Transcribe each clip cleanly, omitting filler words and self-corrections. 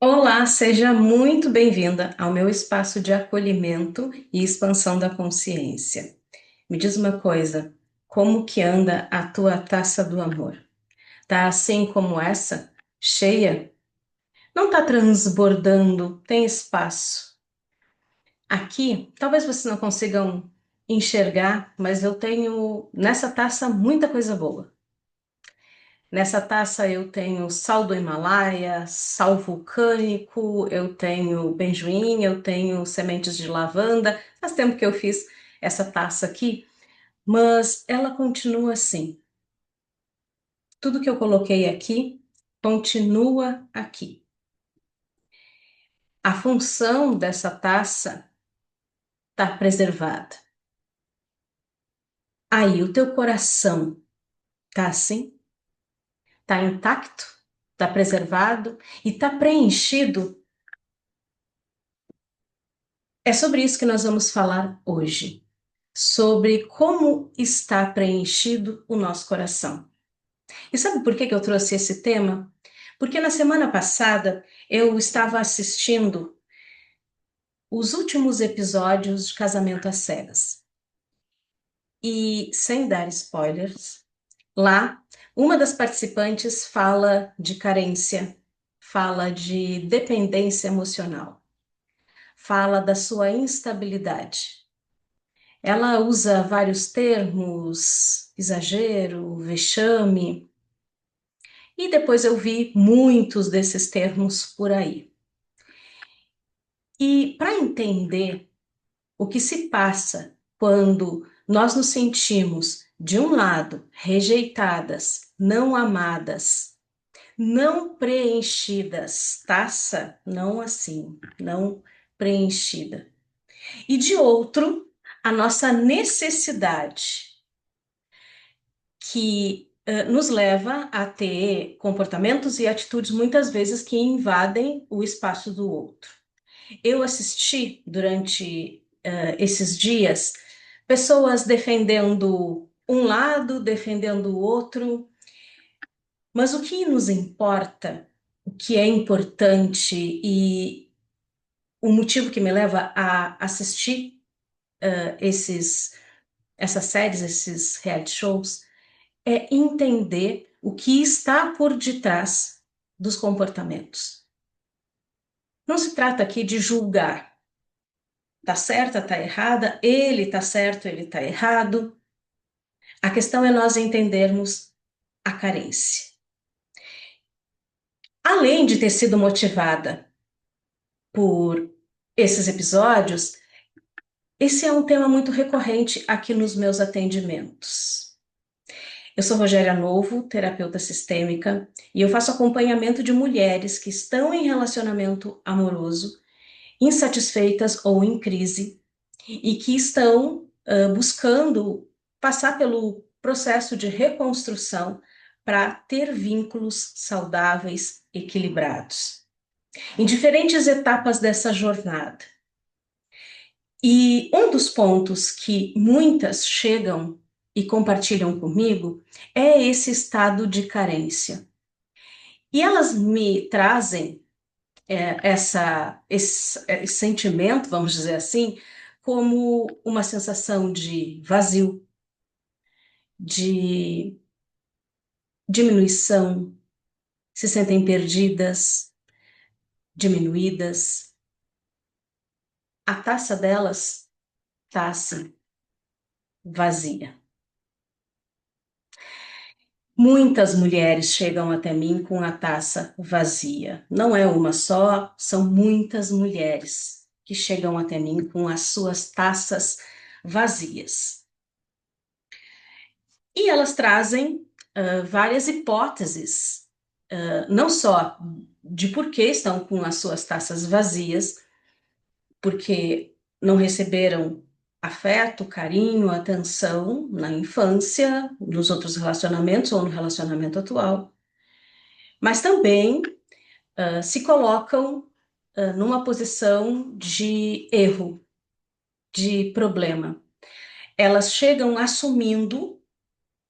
Olá, seja muito bem-vinda ao meu espaço de acolhimento e expansão da consciência. Me diz uma coisa, como que anda a tua taça do amor? Tá assim como essa? Cheia? Não tá transbordando, tem espaço. Aqui, talvez vocês não consigam enxergar, mas eu tenho nessa taça muita coisa boa. Nessa taça eu tenho sal do Himalaia, sal vulcânico, eu tenho benjoim, eu tenho sementes de lavanda. Faz tempo que eu fiz essa taça aqui, mas ela continua assim. Tudo que eu coloquei aqui continua aqui. A função dessa taça está preservada. Aí, o teu coração tá assim? Tá intacto? Tá preservado? E tá preenchido? É sobre isso que nós vamos falar hoje. Sobre como está preenchido o nosso coração. E sabe por que que eu trouxe esse tema? Porque na semana passada eu estava assistindo os últimos episódios de Casamento às Cegas. E, sem dar spoilers, lá uma das participantes fala de carência, fala de dependência emocional, fala da sua instabilidade. Ela usa vários termos, exagero, vexame, e depois eu vi muitos desses termos por aí. E para entender o que se passa quando nós nos sentimos, de um lado, rejeitadas, não amadas, não preenchidas, taça, não assim, não preenchida, e de outro, a nossa necessidade que nos leva a ter comportamentos e atitudes muitas vezes que invadem o espaço do outro. Eu assisti durante esses dias pessoas defendendo um lado, defendendo o outro, mas o que nos importa, o que é importante e o motivo que me leva a assistir essas séries, esses reality shows, é entender o que está por detrás dos comportamentos. Não se trata aqui de julgar. Tá certa, tá errada, ele tá certo, ele tá errado. A questão é nós entendermos a carência. Além de ter sido motivada por esses episódios, esse é um tema muito recorrente aqui nos meus atendimentos. Eu sou Rogéria Novo, terapeuta sistêmica, e eu faço acompanhamento de mulheres que estão em relacionamento amoroso, insatisfeitas ou em crise, e que estão buscando passar pelo processo de reconstrução para ter vínculos saudáveis, equilibrados, em diferentes etapas dessa jornada. E um dos pontos que muitas chegam e compartilham comigo é esse estado de carência. E elas me trazem esse sentimento, vamos dizer assim, como uma sensação de vazio, de diminuição, se sentem perdidas, diminuídas. A taça delas está assim, vazia. Muitas mulheres chegam até mim com a taça vazia. Não é uma só, são muitas mulheres que chegam até mim com as suas taças vazias. E elas trazem várias hipóteses, não só de por que estão com as suas taças vazias, porque não receberam afeto, carinho, atenção na infância, nos outros relacionamentos ou no relacionamento atual, mas também se colocam numa posição de erro, de problema. Elas chegam assumindo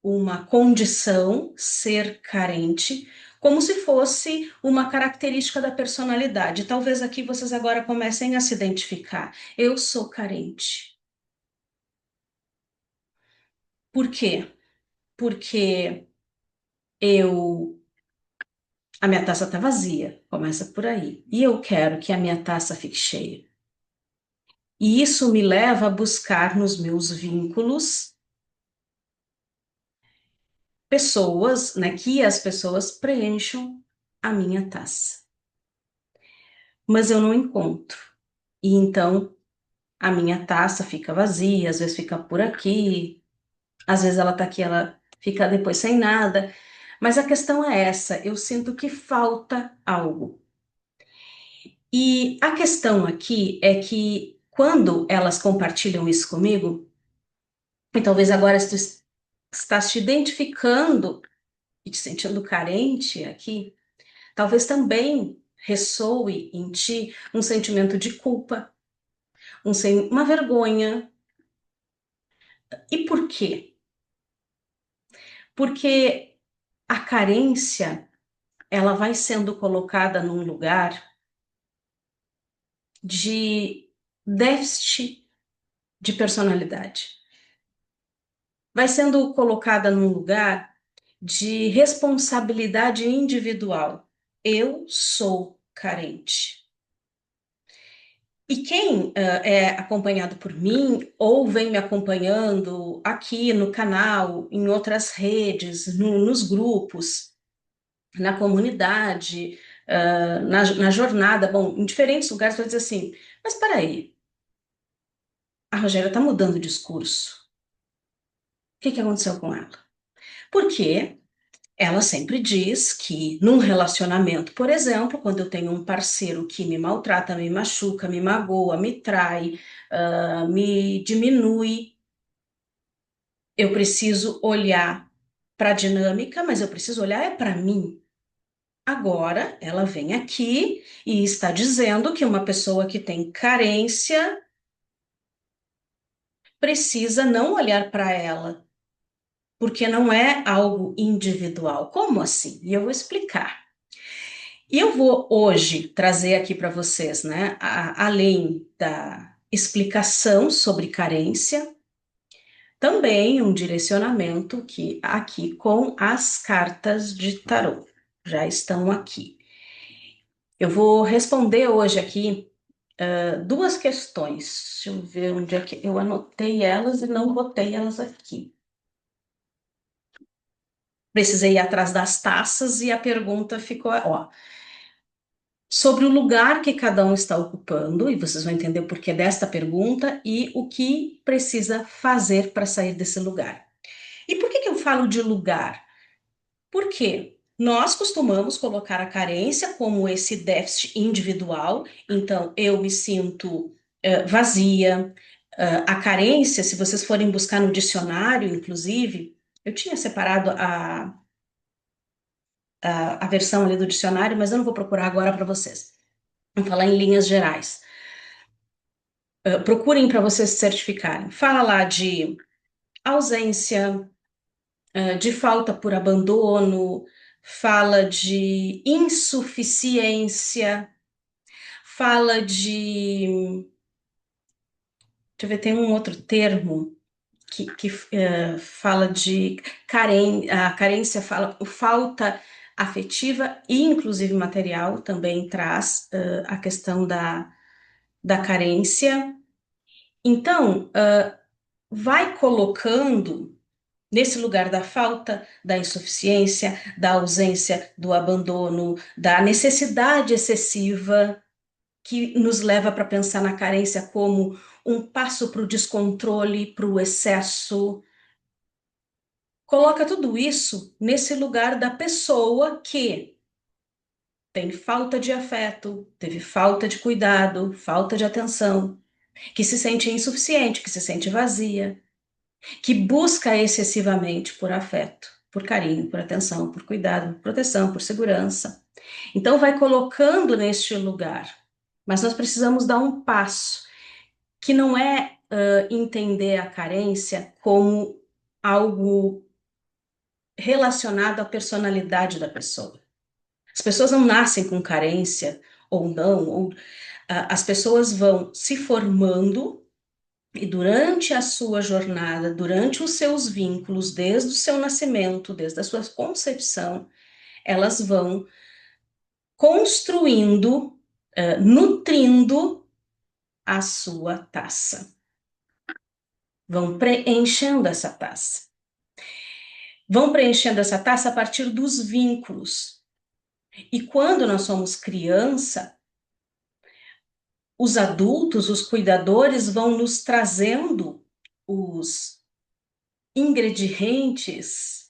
uma condição, ser carente, como se fosse uma característica da personalidade. Talvez aqui vocês agora comecem a se identificar. Eu sou carente. Por quê? Porque eu a minha taça está vazia, começa por aí. E eu quero que a minha taça fique cheia. E isso me leva a buscar nos meus vínculos pessoas, né, que as pessoas preencham a minha taça. Mas eu não encontro. E então a minha taça fica vazia, às vezes fica por aqui, às vezes ela tá aqui, ela fica depois sem nada. Mas a questão é essa, eu sinto que falta algo. E a questão aqui é que quando elas compartilham isso comigo, e talvez agora tu estás te identificando e te sentindo carente aqui, talvez também ressoe em ti um sentimento de culpa, uma vergonha. E por quê? Porque a carência, ela vai sendo colocada num lugar de déficit de personalidade. Vai sendo colocada num lugar de responsabilidade individual. Eu sou carente. E quem é acompanhado por mim ou vem me acompanhando aqui no canal, em outras redes, nos grupos, na comunidade, na jornada, bom, em diferentes lugares, vai dizer assim: mas peraí, a Rogéria está mudando o discurso. O que que aconteceu com ela? Porque ela sempre diz que num relacionamento, por exemplo, quando eu tenho um parceiro que me maltrata, me machuca, me magoa, me trai, me diminui, eu preciso olhar para a dinâmica, mas eu preciso olhar é para mim. Agora, ela vem aqui e está dizendo que uma pessoa que tem carência precisa não olhar para ela, porque não é algo individual. Como assim? E eu vou explicar. E eu vou hoje trazer aqui para vocês, né, além da explicação sobre carência, também um direcionamento que aqui com as cartas de tarô. Já estão aqui. Eu vou responder hoje aqui duas questões. Deixa eu ver onde é que eu anotei elas e não botei elas aqui. Precisei ir atrás das taças e a pergunta ficou, ó, sobre o lugar que cada um está ocupando, e vocês vão entender o porquê desta pergunta e o que precisa fazer para sair desse lugar. E por que que eu falo de lugar? Porque nós costumamos colocar a carência como esse déficit individual, então eu me sinto vazia. A carência, se vocês forem buscar no dicionário, inclusive, eu tinha separado a versão ali do dicionário, mas eu não vou procurar agora para vocês. Vou falar em linhas gerais. Procurem para vocês se certificarem. Fala lá de ausência, de falta por abandono, fala de insuficiência, fala de. Deixa eu ver, tem um outro termo que fala de a carência, fala falta afetiva e inclusive material, também traz a questão da carência. Então, vai colocando nesse lugar da falta, da insuficiência, da ausência, do abandono, da necessidade excessiva, que nos leva para pensar na carência como um passo para o descontrole, para o excesso. Coloca tudo isso nesse lugar da pessoa que tem falta de afeto, teve falta de cuidado, falta de atenção, que se sente insuficiente, que se sente vazia, que busca excessivamente por afeto, por carinho, por atenção, por cuidado, por proteção, por segurança. Então, vai colocando neste lugar. Mas nós precisamos dar um passo, que não é entender a carência como algo relacionado à personalidade da pessoa. As pessoas não nascem com carência ou não, as pessoas vão se formando e durante a sua jornada, durante os seus vínculos, desde o seu nascimento, desde a sua concepção, elas vão construindo, nutrindo a sua taça. Vão preenchendo essa taça. Vão preenchendo essa taça a partir dos vínculos. E quando nós somos criança, os adultos, os cuidadores vão nos trazendo os ingredientes,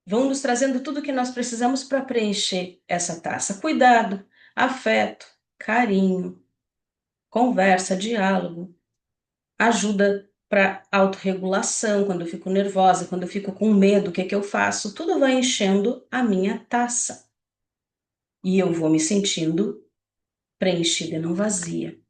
vão nos trazendo tudo que nós precisamos para preencher essa taça. Cuidado, afeto, carinho, conversa, diálogo, ajuda para autorregulação, quando eu fico nervosa, quando eu fico com medo, o que é que eu faço? Tudo vai enchendo a minha taça. E eu vou me sentindo preenchida e não vazia.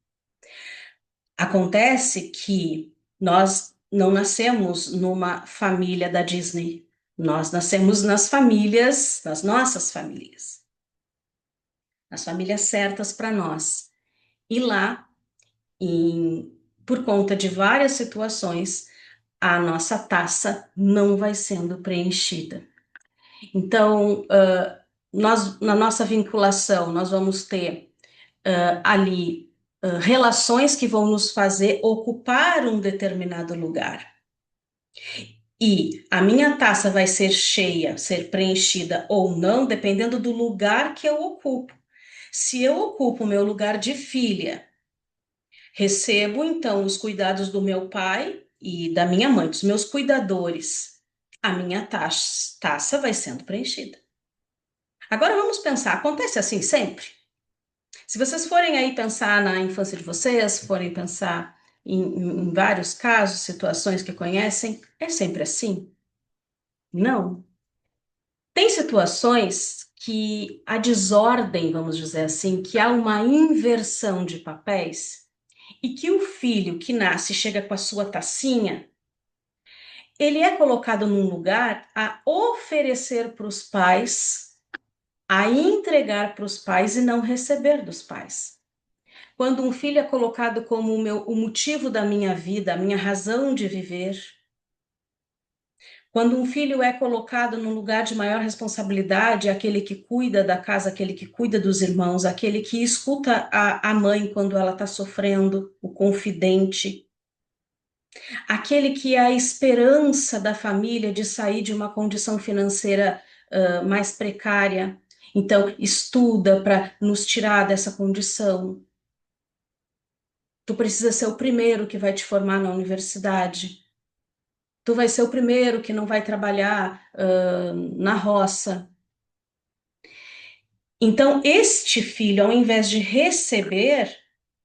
Acontece que nós não nascemos numa família da Disney. Nós nascemos nas famílias, nas nossas famílias. As famílias certas para nós. E lá, por conta de várias situações, a nossa taça não vai sendo preenchida. Então, nós, na nossa vinculação, nós vamos ter ali relações que vão nos fazer ocupar um determinado lugar. E a minha taça vai ser cheia, ser preenchida ou não, dependendo do lugar que eu ocupo. Se eu ocupo o meu lugar de filha, recebo então os cuidados do meu pai e da minha mãe, dos meus cuidadores, a minha taça vai sendo preenchida. Agora vamos pensar, acontece assim sempre? Se vocês forem aí pensar na infância de vocês, forem pensar em vários casos, situações que conhecem, é sempre assim? Não. Tem situações que a desordem, vamos dizer assim, que há uma inversão de papéis e que o filho que nasce chega com a sua tacinha, ele é colocado num lugar a oferecer para os pais, a entregar para os pais e não receber dos pais. Quando um filho é colocado como o motivo da minha vida, a minha razão de viver, quando um filho é colocado num lugar de maior responsabilidade, aquele que cuida da casa, aquele que cuida dos irmãos, aquele que escuta a mãe quando ela está sofrendo, o confidente, aquele que é a esperança da família de sair de uma condição financeira mais precária, então estuda para nos tirar dessa condição. Tu precisa ser o primeiro que vai te formar na universidade. Tu vai ser o primeiro que não vai trabalhar na roça. Então, este filho, ao invés de receber,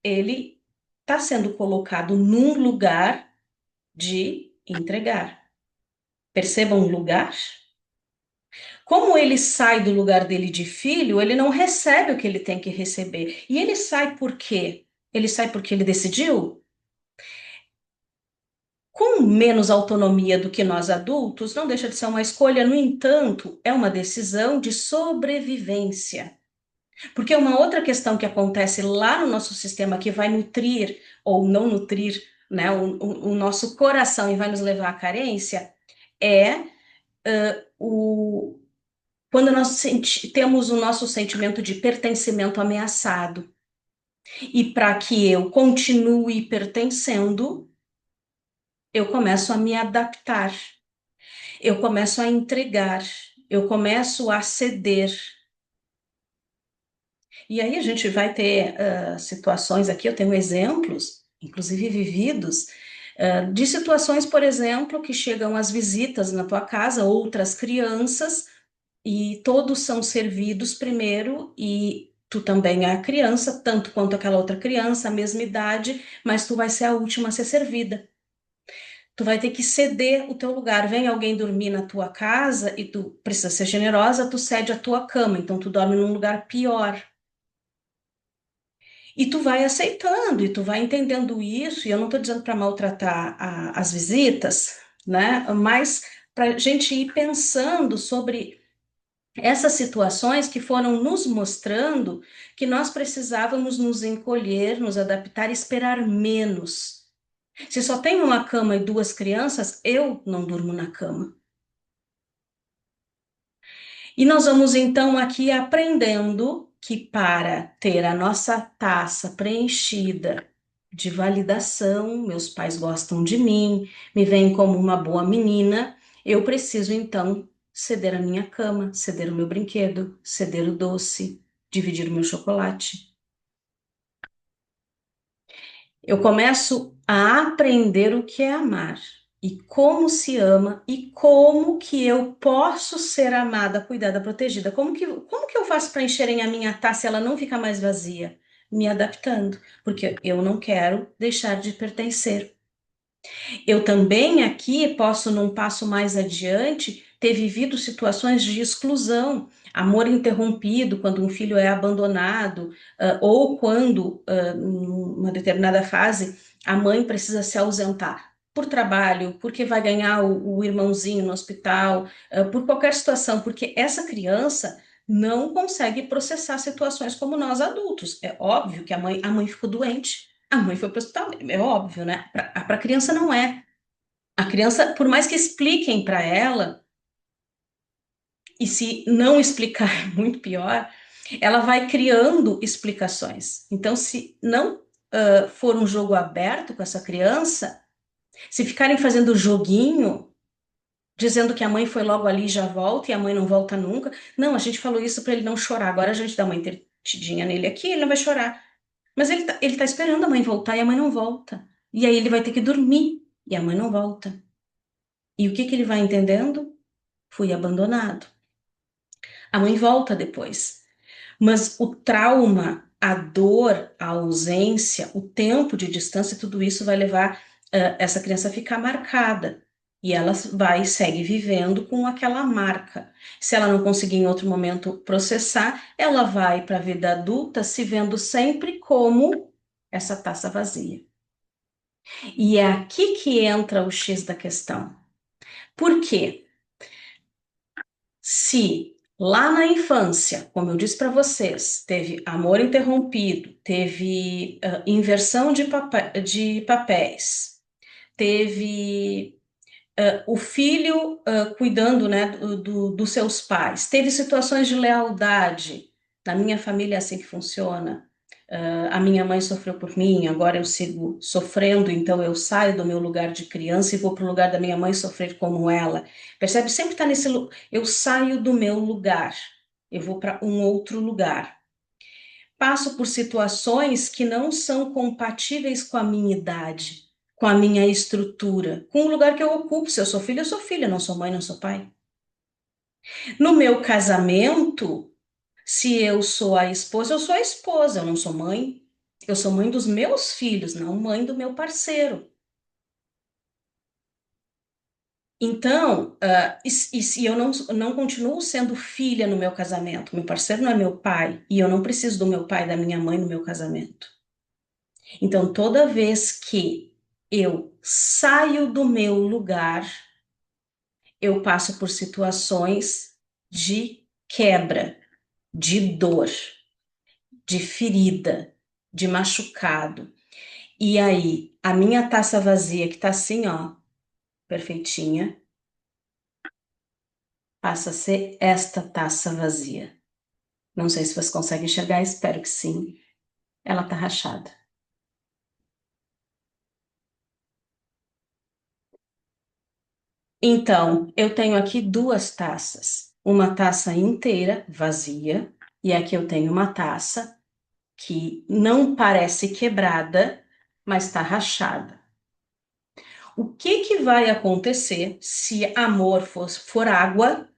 ele está sendo colocado num lugar de entregar. Percebam um lugar? Como ele sai do lugar dele de filho, ele não recebe o que ele tem que receber. E ele sai por quê? Ele sai porque ele decidiu? Com menos autonomia do que nós adultos, não deixa de ser uma escolha, no entanto, é uma decisão de sobrevivência. Porque uma outra questão que acontece lá no nosso sistema que vai nutrir ou não nutrir, né, o nosso coração e vai nos levar à carência é quando nós temos o nosso sentimento de pertencimento ameaçado. E para que eu continue pertencendo, eu começo a me adaptar, eu começo a entregar, eu começo a ceder. E aí a gente vai ter situações aqui, eu tenho exemplos, inclusive vividos, de situações, por exemplo, que chegam as visitas na tua casa, outras crianças, e todos são servidos primeiro, e tu também é a criança, tanto quanto aquela outra criança, a mesma idade, mas tu vai ser a última a ser servida. Tu vai ter que ceder o teu lugar. Vem alguém dormir na tua casa e tu precisa ser generosa, tu cede a tua cama, então tu dorme num lugar pior. E tu vai aceitando, e tu vai entendendo isso, e eu não estou dizendo para maltratar as visitas, né? Mas para a gente ir pensando sobre Essas situações que foram nos mostrando que nós precisávamos nos encolher, nos adaptar e esperar menos. Se só tem uma cama e duas crianças, eu não durmo na cama. E nós vamos então aqui aprendendo que para ter a nossa taça preenchida de validação, meus pais gostam de mim, me veem como uma boa menina, eu preciso então ceder a minha cama, ceder o meu brinquedo, ceder o doce, dividir o meu chocolate. Eu começo a aprender o que é amar e como se ama e como que eu posso ser amada, cuidada, protegida. Como que eu faço para encherem a minha taça e ela não ficar mais vazia? Me adaptando, porque eu não quero deixar de pertencer. Eu também aqui posso, num passo mais adiante, ter vivido situações de exclusão, amor interrompido, quando um filho é abandonado, ou quando, numa determinada fase, a mãe precisa se ausentar por trabalho, porque vai ganhar o irmãozinho no hospital, por qualquer situação, porque essa criança não consegue processar situações como nós adultos. É óbvio que a mãe ficou doente. A mãe foi para o hospital, é óbvio, né? Para a criança não é. A criança, por mais que expliquem para ela, e se não explicar é muito pior, ela vai criando explicações. Então, se não for um jogo aberto com essa criança, se ficarem fazendo joguinho, dizendo que a mãe foi logo ali e já volta, e a mãe não volta nunca. Não, a gente falou isso para ele não chorar. Agora a gente dá uma intertidinha nele aqui, ele não vai chorar. Mas ele tá esperando a mãe voltar e a mãe não volta. E aí ele vai ter que dormir e a mãe não volta. E o que que ele vai entendendo? Fui abandonado. A mãe volta depois. Mas o trauma, a dor, a ausência, o tempo de distância, tudo isso vai levar essa criança a ficar marcada. E ela vai e segue vivendo com aquela marca. Se ela não conseguir em outro momento processar, ela vai para a vida adulta se vendo sempre como essa taça vazia. E é aqui que entra o X da questão. Por quê? Se lá na infância, como eu disse para vocês, teve amor interrompido, teve inversão de papéis, teve o filho cuidando, né, dos seus pais, teve situações de lealdade. Na minha família é assim que funciona. A minha mãe sofreu por mim, agora eu sigo sofrendo, então eu saio do meu lugar de criança e vou para o lugar da minha mãe sofrer como ela. Percebe? Sempre está nesse lugar. Eu saio do meu lugar, eu vou para um outro lugar. Passo por situações que não são compatíveis com a minha idade, com a minha estrutura, com o lugar que eu ocupo. Se eu sou filha, não sou mãe, não sou pai. No meu casamento, se eu sou a esposa, eu sou a esposa, eu não sou mãe. Eu sou mãe dos meus filhos, não mãe do meu parceiro. Então, e se eu não continuo sendo filha no meu casamento, meu parceiro não é meu pai, e eu não preciso do meu pai e da minha mãe no meu casamento. Então, toda vez que eu saio do meu lugar, eu passo por situações de quebra, de dor, de ferida, de machucado. E aí, a minha taça vazia, que tá assim, ó, perfeitinha, passa a ser esta taça vazia. Não sei se vocês conseguem enxergar, espero que sim. Ela tá rachada. Então, eu tenho aqui duas taças. Uma taça inteira, vazia, e aqui eu tenho uma taça que não parece quebrada, mas está rachada. O que que vai acontecer se amor for água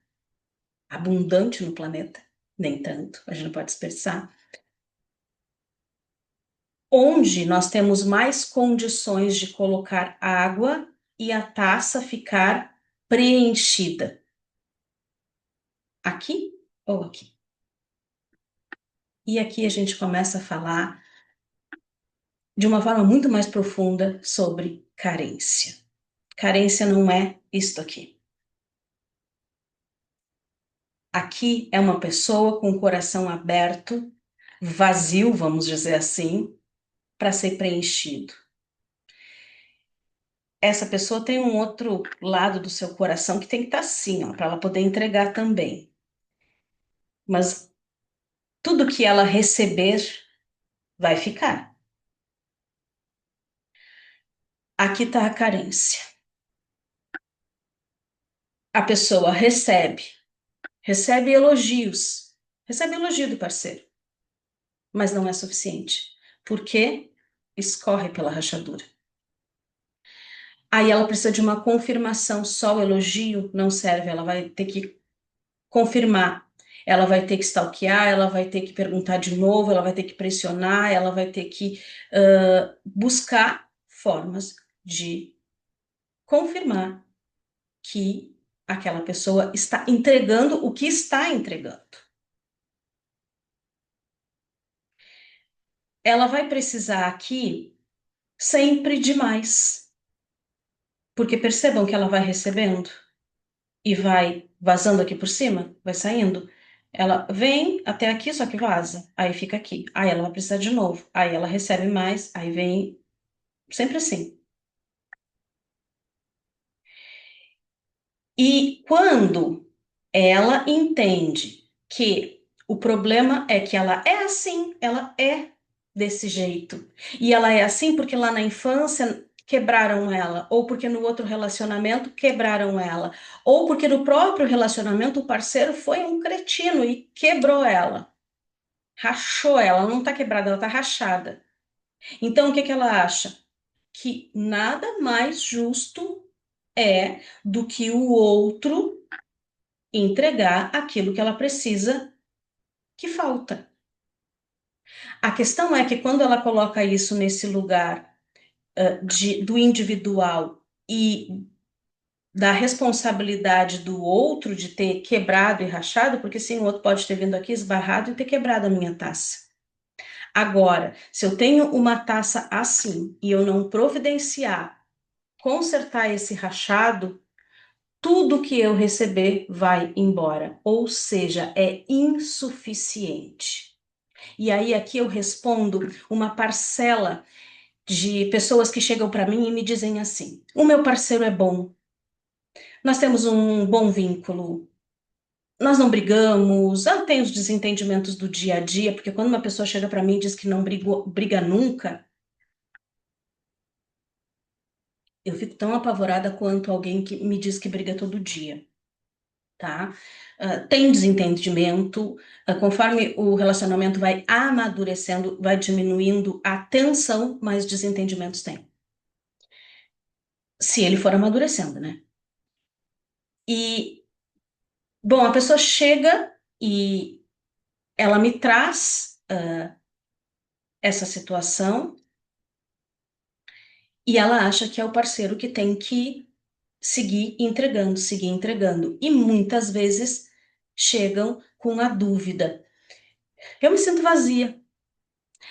abundante no planeta? Nem tanto, a gente não pode desperdiçar. Onde nós temos mais condições de colocar água e a taça ficar preenchida? Aqui ou aqui? E aqui a gente começa a falar de uma forma muito mais profunda sobre carência. Carência não é isto aqui. Aqui é uma pessoa com o coração aberto, vazio, vamos dizer assim, para ser preenchido. Essa pessoa tem um outro lado do seu coração que tem que estar assim, ó, para ela poder entregar também. Mas tudo que ela receber vai ficar. Aqui está a carência. A pessoa recebe recebe elogio do parceiro, mas não é suficiente, porque escorre pela rachadura. Aí ela precisa de uma confirmação, só o elogio não serve, ela vai ter que confirmar. Ela vai ter que stalkear, ela vai ter que perguntar de novo, ela vai ter que pressionar, ela vai ter que buscar formas de confirmar que aquela pessoa está entregando o que está entregando. Ela vai precisar aqui sempre de mais, porque percebam que ela vai recebendo e vai vazando aqui por cima, vai saindo. Ela vem até aqui, só que vaza, aí fica aqui. Aí ela vai precisar de novo, aí ela recebe mais, aí vem sempre assim. E quando ela entende que o problema é que ela é assim, ela é desse jeito. E ela é assim porque lá na infância quebraram ela, ou porque no outro relacionamento quebraram ela, ou porque no próprio relacionamento o parceiro foi um cretino e quebrou ela, rachou ela, ela não tá quebrada, ela tá rachada. Então o que que ela acha? Que nada mais justo é do que o outro entregar aquilo que ela precisa que falta. A questão é que quando ela coloca isso nesse lugar do individual e da responsabilidade do outro de ter quebrado e rachado, porque sim, o outro pode ter vindo aqui esbarrado e ter quebrado a minha taça. Agora, se eu tenho uma taça assim e eu não providenciar, consertar esse rachado, tudo que eu receber vai embora, ou seja, é insuficiente. E aí aqui eu respondo uma parcela de pessoas que chegam para mim e me dizem assim: o meu parceiro é bom, nós temos um bom vínculo, nós não brigamos, tem os desentendimentos do dia a dia, porque quando uma pessoa chega para mim e diz que não briga nunca, eu fico tão apavorada quanto alguém que me diz que briga todo dia, tá? Tem desentendimento, conforme o relacionamento vai amadurecendo, vai diminuindo a tensão, mas desentendimentos tem. Se ele for amadurecendo, né? E, bom, a pessoa chega e ela me traz essa situação e ela acha que é o parceiro que tem que seguir entregando, seguir entregando. E muitas vezes chegam com a dúvida: eu me sinto vazia.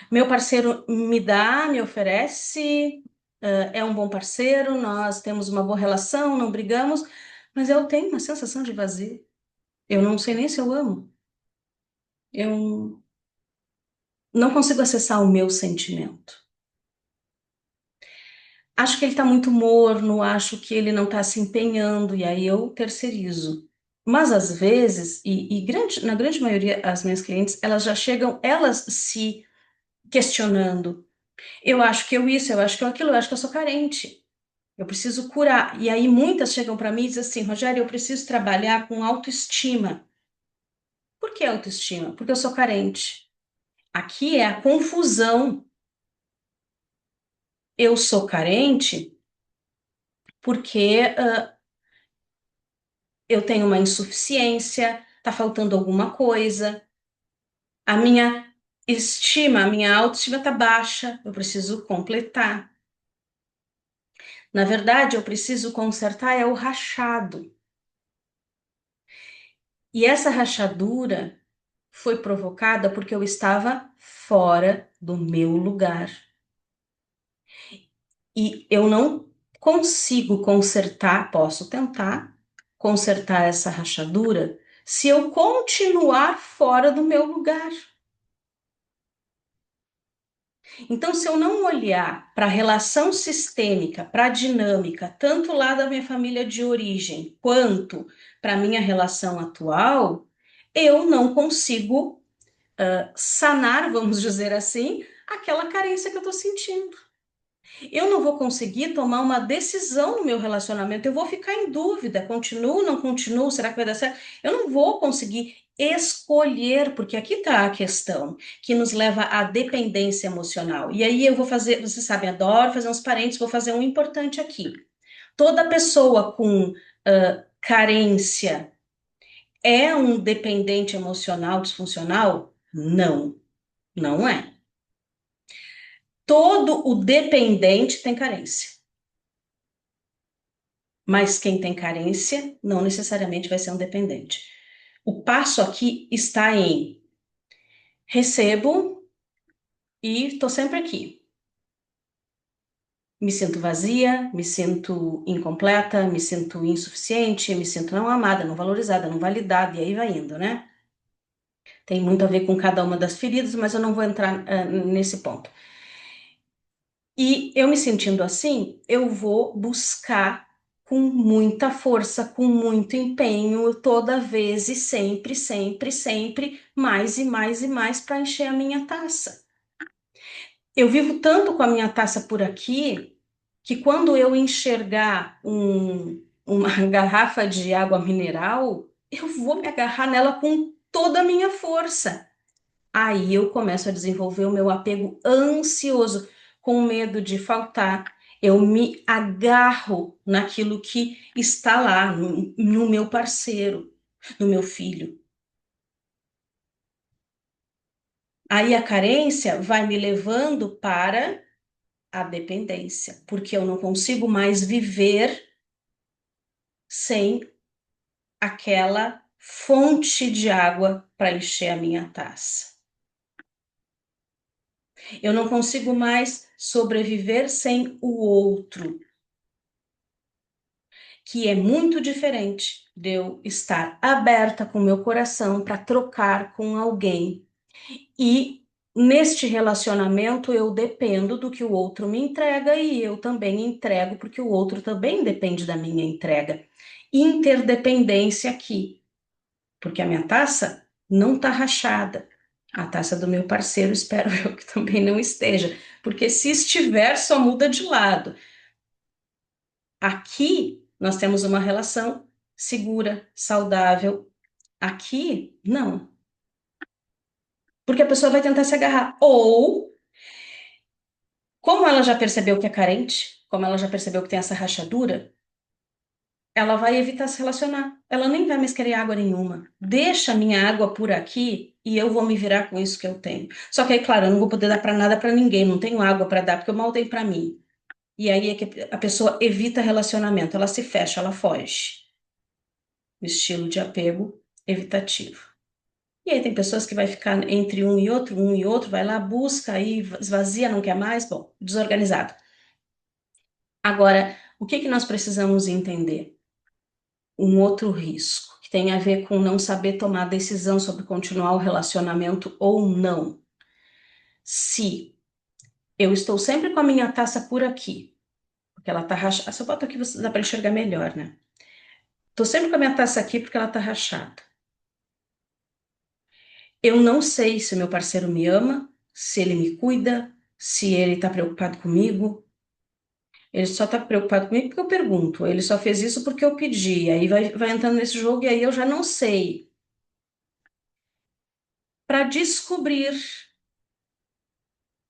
Meu parceiro me dá, me oferece, é um bom parceiro, nós temos uma boa relação, não brigamos, mas eu tenho uma sensação de vazio. Eu não sei nem se eu amo. Eu não consigo acessar o meu sentimento. Acho que ele está muito morno, acho que ele não está se empenhando, e aí eu terceirizo. Mas às vezes, na grande maioria, as minhas clientes, elas já chegam, elas se questionando. Eu acho que eu isso, eu acho que eu aquilo, eu acho que eu sou carente. Eu preciso curar. E aí muitas chegam para mim e dizem assim: Rogério, eu preciso trabalhar com autoestima. Por que autoestima? Porque eu sou carente. Aqui é a confusão. Eu sou carente porque eu tenho uma insuficiência, tá faltando alguma coisa, a minha a minha autoestima tá baixa, eu preciso completar. Na verdade, eu preciso consertar é o rachado. E essa rachadura foi provocada porque eu estava fora do meu lugar. E eu não consigo consertar, posso tentar consertar essa rachadura se eu continuar fora do meu lugar. Então, se eu não olhar para a relação sistêmica, para a dinâmica, tanto lá da minha família de origem, quanto para a minha relação atual, eu não consigo sanar, vamos dizer assim, aquela carência que eu estou sentindo. Eu não vou conseguir tomar uma decisão no meu relacionamento, eu vou ficar em dúvida, continuo, não continuo, será que vai dar certo? Eu não vou conseguir escolher, porque aqui está a questão que nos leva à dependência emocional. E aí eu vou fazer, vocês sabem, adoro fazer uns parênteses, vou fazer um importante aqui. Toda pessoa com carência é um dependente emocional disfuncional? Não, não é. Todo o dependente tem carência. Mas quem tem carência não necessariamente vai ser um dependente. O passo aqui está em recebo e estou sempre aqui. Me sinto vazia, me sinto incompleta, me sinto insuficiente, me sinto não amada, não valorizada, não validada, e aí vai indo, né? Tem muito a ver com cada uma das feridas, mas eu não vou entrar nesse ponto. E eu me sentindo assim, eu vou buscar com muita força, com muito empenho, toda vez e sempre, sempre, sempre, mais e mais e mais para encher a minha taça. Eu vivo tanto com a minha taça por aqui que quando eu enxergar uma garrafa de água mineral, eu vou me agarrar nela com toda a minha força. Aí eu começo a desenvolver o meu apego ansioso, com medo de faltar. Eu me agarro naquilo que está lá, no meu parceiro, no meu filho. Aí a carência vai me levando para a dependência, porque eu não consigo mais viver sem aquela fonte de água para encher a minha taça. Eu não consigo mais sobreviver sem o outro, que é muito diferente de eu estar aberta com meu coração para trocar com alguém. E neste relacionamento eu dependo do que o outro me entrega e eu também entrego porque o outro também depende da minha entrega. Interdependência aqui, porque a minha taça não está rachada. A taça do meu parceiro, espero eu que também não esteja, porque se estiver, só muda de lado. Aqui nós temos uma relação segura, saudável. Aqui, não. Porque a pessoa vai tentar se agarrar. Ou, como ela já percebeu que é carente, como ela já percebeu que tem essa rachadura, ela vai evitar se relacionar. Ela nem vai mais querer água nenhuma. Deixa a minha água por aqui e eu vou me virar com isso que eu tenho. Só que aí, claro, eu não vou poder dar para nada para ninguém, não tenho água para dar, porque eu mal tenho para mim. E aí é que a pessoa evita relacionamento, ela se fecha, ela foge. O estilo de apego evitativo. E aí tem pessoas que vai ficar entre um e outro, vai lá, busca, aí esvazia, não quer mais, bom, desorganizado. Agora, o que que nós precisamos entender? Um outro risco, que tem a ver com não saber tomar decisão sobre continuar o relacionamento ou não. Se eu estou sempre com a minha taça por aqui, porque ela tá rachada, se eu boto aqui, dá para enxergar melhor, né? Estou sempre com a minha taça aqui porque ela tá rachada. Eu não sei se meu parceiro me ama, se ele me cuida, se ele está preocupado comigo. Ele só está preocupado comigo porque eu pergunto. Ele só fez isso porque eu pedi. Aí vai entrando nesse jogo e aí eu já não sei. Para descobrir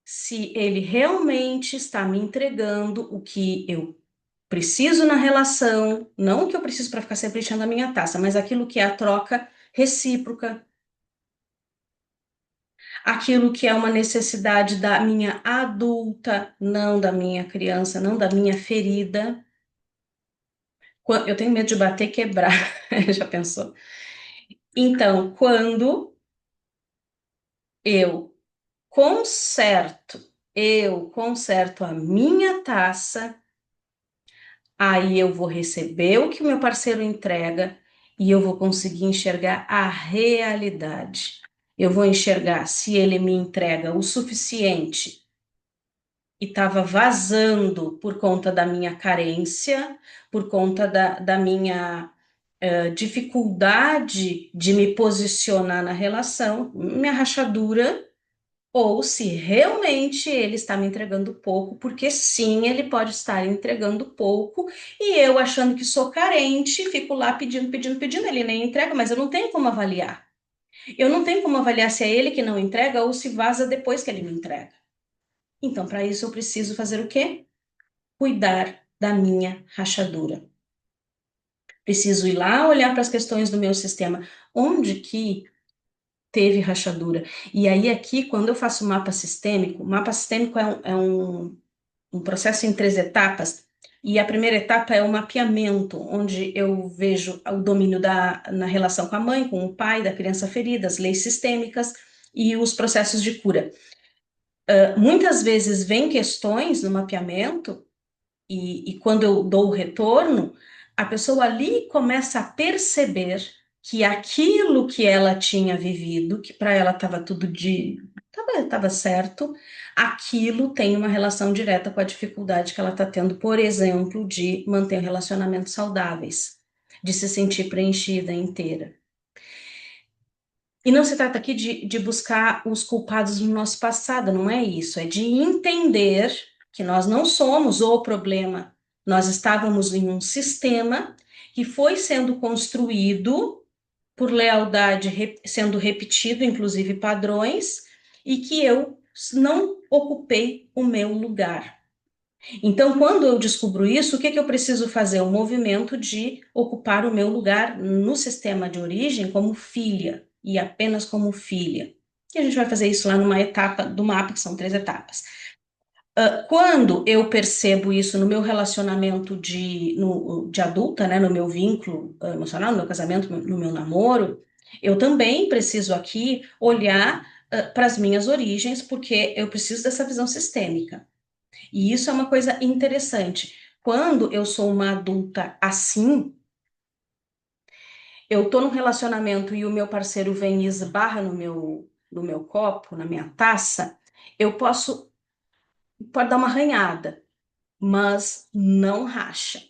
se ele realmente está me entregando o que eu preciso na relação, não o que eu preciso para ficar sempre enchendo a minha taça, mas aquilo que é a troca recíproca, aquilo que é uma necessidade da minha adulta, não da minha criança, não da minha ferida. Eu tenho medo de bater e quebrar, já pensou? Então, quando eu conserto, eu conserto a minha taça, aí eu vou receber o que o meu parceiro entrega e eu vou conseguir enxergar a realidade. Eu vou enxergar se ele me entrega o suficiente e estava vazando por conta da minha carência, por conta da minha dificuldade de me posicionar na relação, minha rachadura, ou se realmente ele está me entregando pouco, porque sim, ele pode estar entregando pouco, e eu achando que sou carente, fico lá pedindo, pedindo, pedindo, ele nem entrega, mas eu não tenho como avaliar. Eu não tenho como avaliar se é ele que não entrega ou se vaza depois que ele me entrega. Então, para isso, eu preciso fazer o quê? Cuidar da minha rachadura. Preciso ir lá olhar para as questões do meu sistema. Onde que teve rachadura? E aí, aqui, quando eu faço o mapa sistêmico é um processo em 3 etapas. E a primeira etapa é o mapeamento, onde eu vejo o domínio na relação com a mãe, com o pai, da criança ferida, as leis sistêmicas e os processos de cura. Muitas vezes vem questões no mapeamento e quando eu dou o retorno, a pessoa ali começa a perceber que aquilo que ela tinha vivido, que para ela estava tudo tava certo, aquilo tem uma relação direta com a dificuldade que ela está tendo, por exemplo, de manter relacionamentos saudáveis, de se sentir preenchida inteira. E não se trata aqui de buscar os culpados no nosso passado, não é isso. É de entender que nós não somos o problema. Nós estávamos em um sistema que foi sendo construído por lealdade, sendo repetido, inclusive padrões, e que eu não ocupei o meu lugar. Então, quando eu descubro isso, o que que eu preciso fazer? O movimento de ocupar o meu lugar no sistema de origem como filha, e apenas como filha. E a gente vai fazer isso lá numa etapa do mapa, que são 3 etapas. Quando eu percebo isso no meu relacionamento de adulta, né, no meu vínculo emocional, no meu casamento, no meu namoro, eu também preciso aqui olhar para as minhas origens, porque eu preciso dessa visão sistêmica. E isso é uma coisa interessante. Quando eu sou uma adulta assim, eu tô num relacionamento e o meu parceiro vem e esbarra no meu copo, na minha taça, eu pode dar uma arranhada, mas não racha.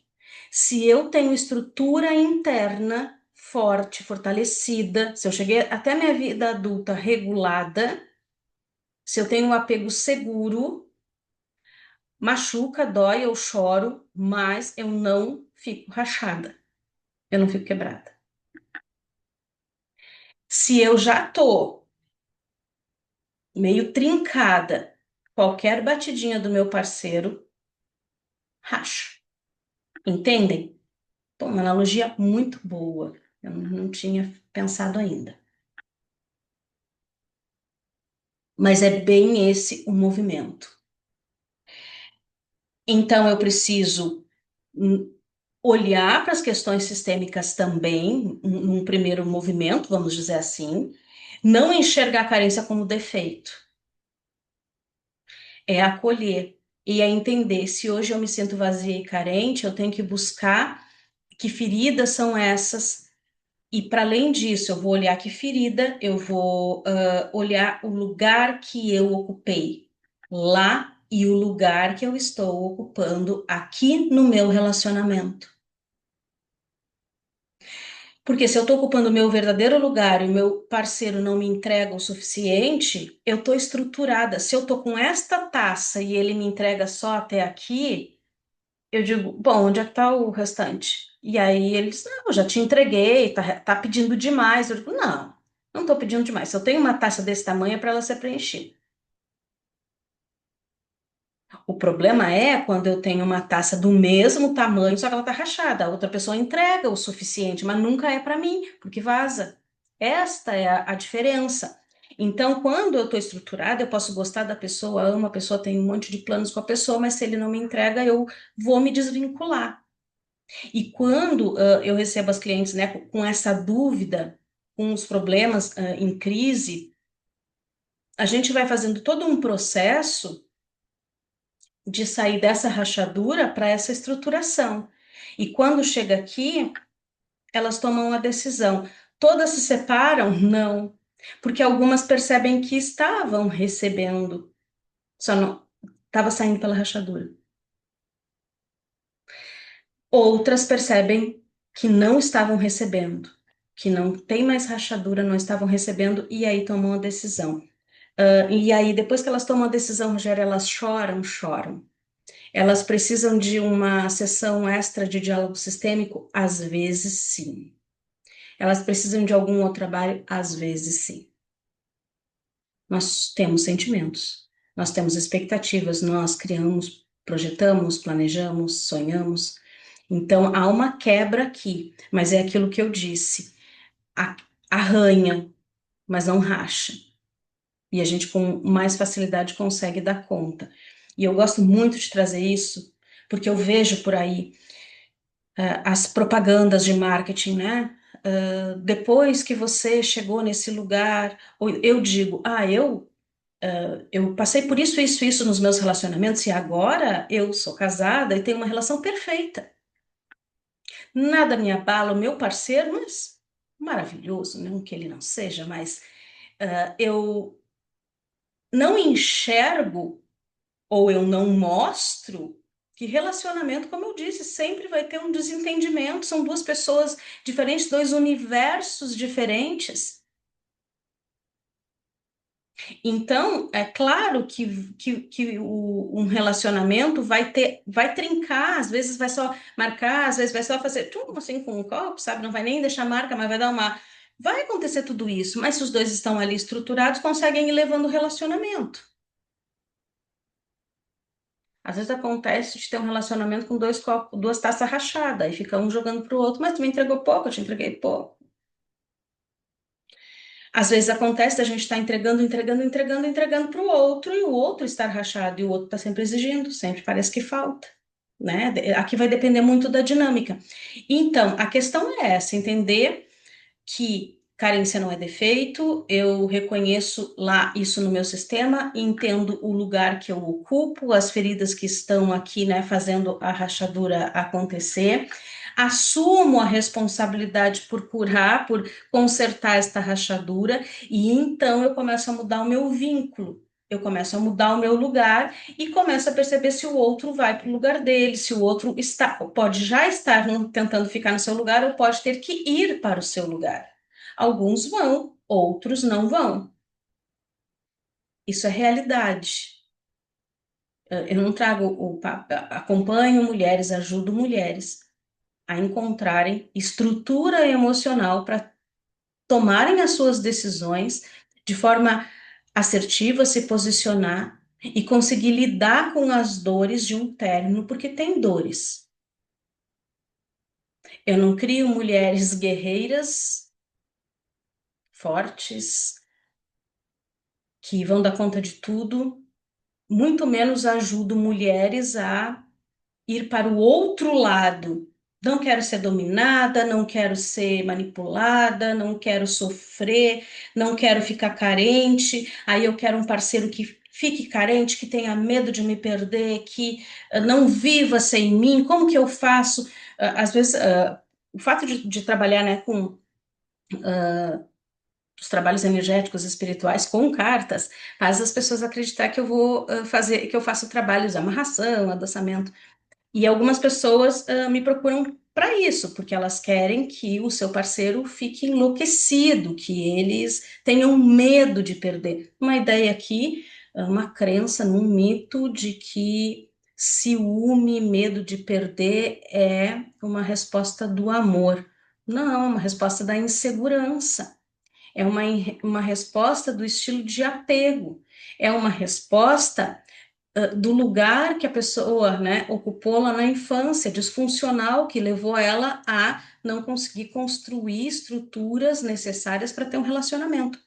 Se eu tenho estrutura interna forte, fortalecida, se eu cheguei até a minha vida adulta regulada, se eu tenho um apego seguro, machuca, dói, eu choro, mas eu não fico rachada, eu não fico quebrada. Se eu já tô meio trincada, qualquer batidinha do meu parceiro, racha. Entendem? Pô, uma analogia muito boa. Eu não tinha pensado ainda. Mas é bem esse o movimento. Então, eu preciso olhar para as questões sistêmicas também, num primeiro movimento, vamos dizer assim, não enxergar a carência como defeito, é acolher e é entender se hoje eu me sinto vazia e carente, eu tenho que buscar que feridas são essas. E para além disso, eu vou olhar que ferida, eu vou olhar o lugar que eu ocupei lá e o lugar que eu estou ocupando aqui no meu relacionamento. Porque se eu estou ocupando o meu verdadeiro lugar e o meu parceiro não me entrega o suficiente, eu estou estruturada. Se eu estou com esta taça e ele me entrega só até aqui, eu digo, bom, onde é que está o restante? E aí eles, não, eu já te entreguei, tá pedindo demais. Eu digo, não estou pedindo demais. Se eu tenho uma taça desse tamanho, é para ela ser preenchida. O problema é quando eu tenho uma taça do mesmo tamanho, só que ela está rachada. A outra pessoa entrega o suficiente, mas nunca é para mim, porque vaza. Esta é a diferença. Então, quando eu estou estruturada, eu posso gostar da pessoa, amo a pessoa, tenho um monte de planos com a pessoa, mas se ele não me entrega, eu vou me desvincular. E quando eu recebo as clientes, né, com essa dúvida, com os problemas em crise, a gente vai fazendo todo um processo de sair dessa rachadura para essa estruturação. E quando chega aqui, elas tomam a decisão. Todas se separam? Não, porque algumas percebem que estavam recebendo, só não estava saindo pela rachadura. Outras percebem que não estavam recebendo, que não tem mais rachadura, não estavam recebendo, e aí tomam a decisão. E aí, depois que elas tomam a decisão, Rogério, elas choram, choram. Elas precisam de uma sessão extra de diálogo sistêmico? Às vezes, sim. Elas precisam de algum outro trabalho? Às vezes, sim. Nós temos sentimentos, nós temos expectativas, nós criamos, projetamos, planejamos, sonhamos. Então, há uma quebra aqui, mas é aquilo que eu disse: a- arranha, mas não racha. E a gente com mais facilidade consegue dar conta. E eu gosto muito de trazer isso, porque eu vejo por aí as propagandas de marketing, né? Depois que você chegou nesse lugar, ou eu digo, eu passei por isso, isso, isso nos meus relacionamentos e agora eu sou casada e tenho uma relação perfeita. Nada me abala, o meu parceiro, mas maravilhoso, não que ele não seja, mas eu não enxergo ou eu não mostro que relacionamento, como eu disse, sempre vai ter um desentendimento, são duas pessoas diferentes, dois universos diferentes. Então, é claro um relacionamento vai trincar, às vezes vai só marcar, às vezes vai só fazer assim com um copo, sabe? Não vai nem deixar marca, mas vai dar uma. Vai acontecer tudo isso, mas se os dois estão ali estruturados, conseguem ir levando o relacionamento. Às vezes acontece de ter um relacionamento com dois copos, duas taças rachadas, aí fica um jogando pro outro, mas tu me entregou pouco, eu te entreguei pouco. Às vezes acontece da gente estar entregando para o outro e o outro estar rachado e o outro está sempre exigindo, sempre parece que falta, né? Aqui vai depender muito da dinâmica. Então, a questão é essa, entender que carência não é defeito, eu reconheço lá isso no meu sistema, entendo o lugar que eu ocupo, as feridas que estão aqui, né, fazendo a rachadura acontecer, assumo a responsabilidade por curar, por consertar esta rachadura, e então eu começo a mudar o meu vínculo. Eu começo a mudar o meu lugar e começo a perceber se o outro vai para o lugar dele, se o outro pode já estar tentando ficar no seu lugar ou pode ter que ir para o seu lugar. Alguns vão, outros não vão. Isso é realidade. Eu não trago acompanho mulheres, ajudo mulheres a encontrarem estrutura emocional para tomarem as suas decisões de forma assertiva, se posicionar e conseguir lidar com as dores de um término, porque tem dores. Eu não crio mulheres guerreiras, fortes, que vão dar conta de tudo, muito menos ajudo mulheres a ir para o outro lado. Não quero ser dominada, não quero ser manipulada, não quero sofrer, não quero ficar carente. Aí eu quero um parceiro que fique carente, que tenha medo de me perder, que não viva sem mim. Como que eu faço? Às vezes, o fato de trabalhar, né, com os trabalhos energéticos espirituais com cartas faz as pessoas acreditar que eu vou fazer, que eu faço trabalhos de amarração, adoçamento. E algumas pessoas me procuram para isso, porque elas querem que o seu parceiro fique enlouquecido, que eles tenham medo de perder. Uma ideia aqui, uma crença num mito de que ciúme, medo de perder é uma resposta do amor. Não, é uma resposta da insegurança. É uma resposta do estilo de apego. É uma resposta do lugar que a pessoa, né, ocupou lá na infância, disfuncional, que levou ela a não conseguir construir estruturas necessárias para ter um relacionamento.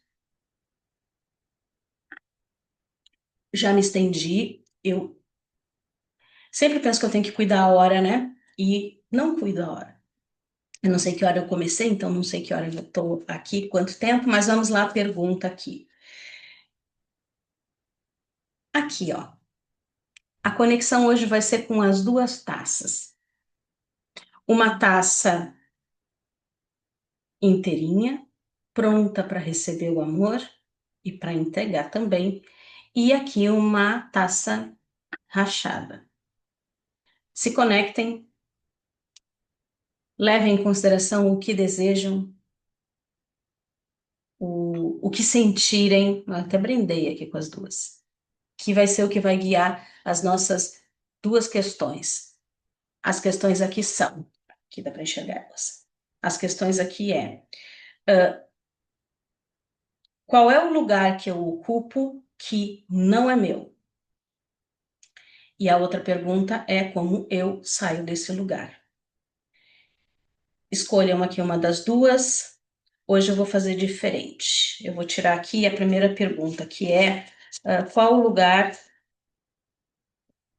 Já me estendi, eu sempre penso que eu tenho que cuidar a hora, né? E não cuido a hora. Eu não sei que hora eu comecei, então não sei que hora eu estou aqui, quanto tempo, mas vamos lá, pergunta aqui. Aqui, ó. A conexão hoje vai ser com as duas taças. Uma taça inteirinha, pronta para receber o amor e para entregar também. E aqui uma taça rachada. Se conectem, levem em consideração o que desejam, o que sentirem. Eu até brindei aqui com as duas, que vai ser o que vai guiar as nossas duas questões. As questões aqui são, aqui dá para enxergar elas. As questões aqui qual é o lugar que eu ocupo que não é meu? E a outra pergunta é como eu saio desse lugar. Escolham aqui uma das duas. Hoje eu vou fazer diferente. Eu vou tirar aqui a primeira pergunta, que é qual o lugar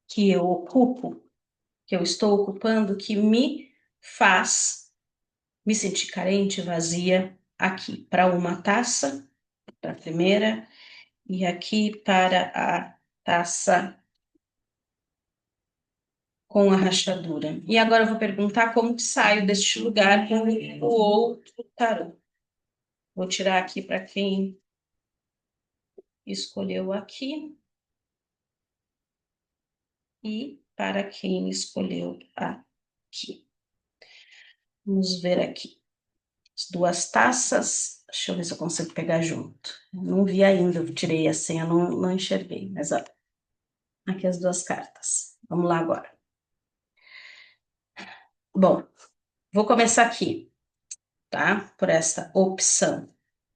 que eu ocupo, que eu estou ocupando, que me faz me sentir carente, vazia, aqui para uma taça, para a primeira, e aqui para a taça com a rachadura. E agora eu vou perguntar como que saio deste lugar com o outro tarô. Vou tirar aqui para quem escolheu aqui e para quem escolheu aqui. Vamos ver aqui. As duas taças. Deixa eu ver se eu consigo pegar junto. Eu não vi ainda, eu tirei a senha, não enxerguei, mas ó, aqui as duas cartas. Vamos lá agora. Bom, vou começar aqui, tá? Por essa opção.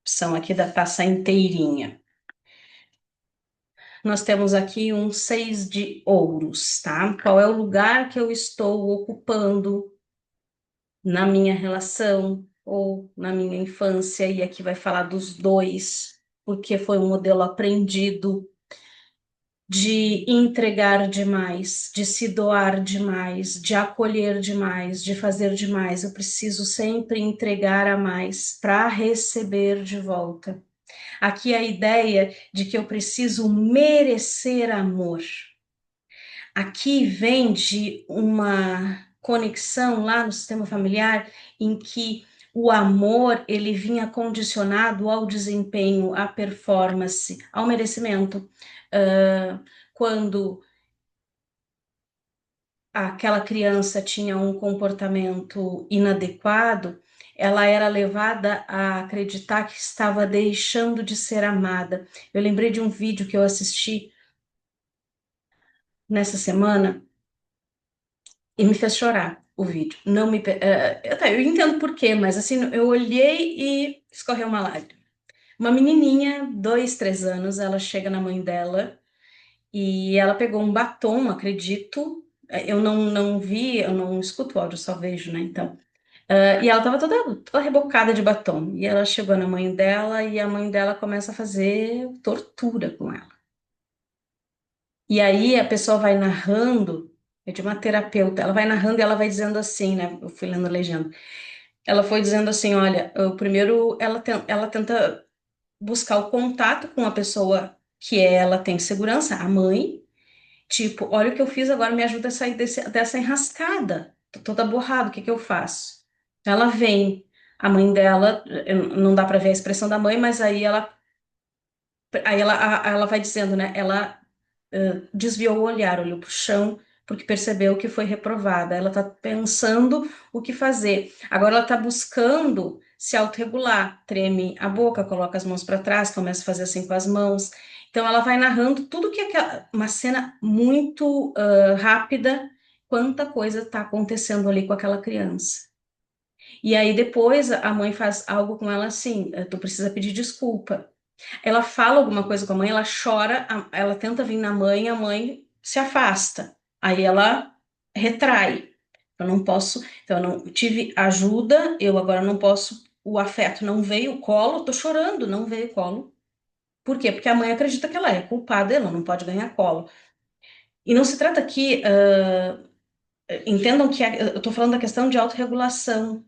Opção aqui da taça inteirinha. Nós temos aqui um 6 de ouros, tá? Qual é o lugar que eu estou ocupando na minha relação ou na minha infância? E aqui vai falar dos dois, porque foi um modelo aprendido de entregar demais, de se doar demais, de acolher demais, de fazer demais. Eu preciso sempre entregar a mais para receber de volta. Aqui a ideia de que eu preciso merecer amor. Aqui vem de uma conexão lá no sistema familiar em que o amor ele vinha condicionado ao desempenho, à performance, ao merecimento. Quando aquela criança tinha um comportamento inadequado, ela era levada a acreditar que estava deixando de ser amada. Eu lembrei de um vídeo que eu assisti nessa semana e me fez chorar o vídeo. Não me, eu entendo por quê, mas assim, eu olhei e escorreu uma lágrima. Uma menininha, 2, 3 anos, ela chega na mãe dela e ela pegou um batom, acredito. Eu não vi, eu não escuto o áudio, só vejo, né? Então. E ela tava toda rebocada de batom. E ela chegou na mãe dela e a mãe dela começa a fazer tortura com ela. E aí a pessoa vai narrando, é de uma terapeuta, ela vai narrando e ela vai dizendo assim, né? Eu fui lendo a legenda. Ela foi dizendo assim: olha, o primeiro ela tenta buscar o contato com a pessoa que ela tem segurança, a mãe, tipo, olha o que eu fiz agora, me ajuda a sair dessa enrascada. Tô toda borrada, o que que eu faço? Ela vem, a mãe dela, não dá para ver a expressão da mãe, mas aí ela vai dizendo, né? Ela desviou o olhar, olhou para o chão, porque percebeu que foi reprovada. Ela está pensando o que fazer. Agora ela está buscando se autorregular, treme a boca, coloca as mãos para trás, começa a fazer assim com as mãos. Então ela vai narrando tudo que é uma cena muito rápida, quanta coisa está acontecendo ali com aquela criança. E aí depois a mãe faz algo com ela assim, tu precisa pedir desculpa. Ela fala alguma coisa com a mãe, ela chora, ela tenta vir na mãe, a mãe se afasta. Aí ela retrai. Eu não posso, então eu não tive ajuda, eu agora não posso, o afeto não veio, o colo, tô chorando, não veio o colo. Por quê? Porque a mãe acredita que ela é culpada, ela não pode ganhar colo. E não se trata aqui, entendam que eu tô falando da questão de autorregulação.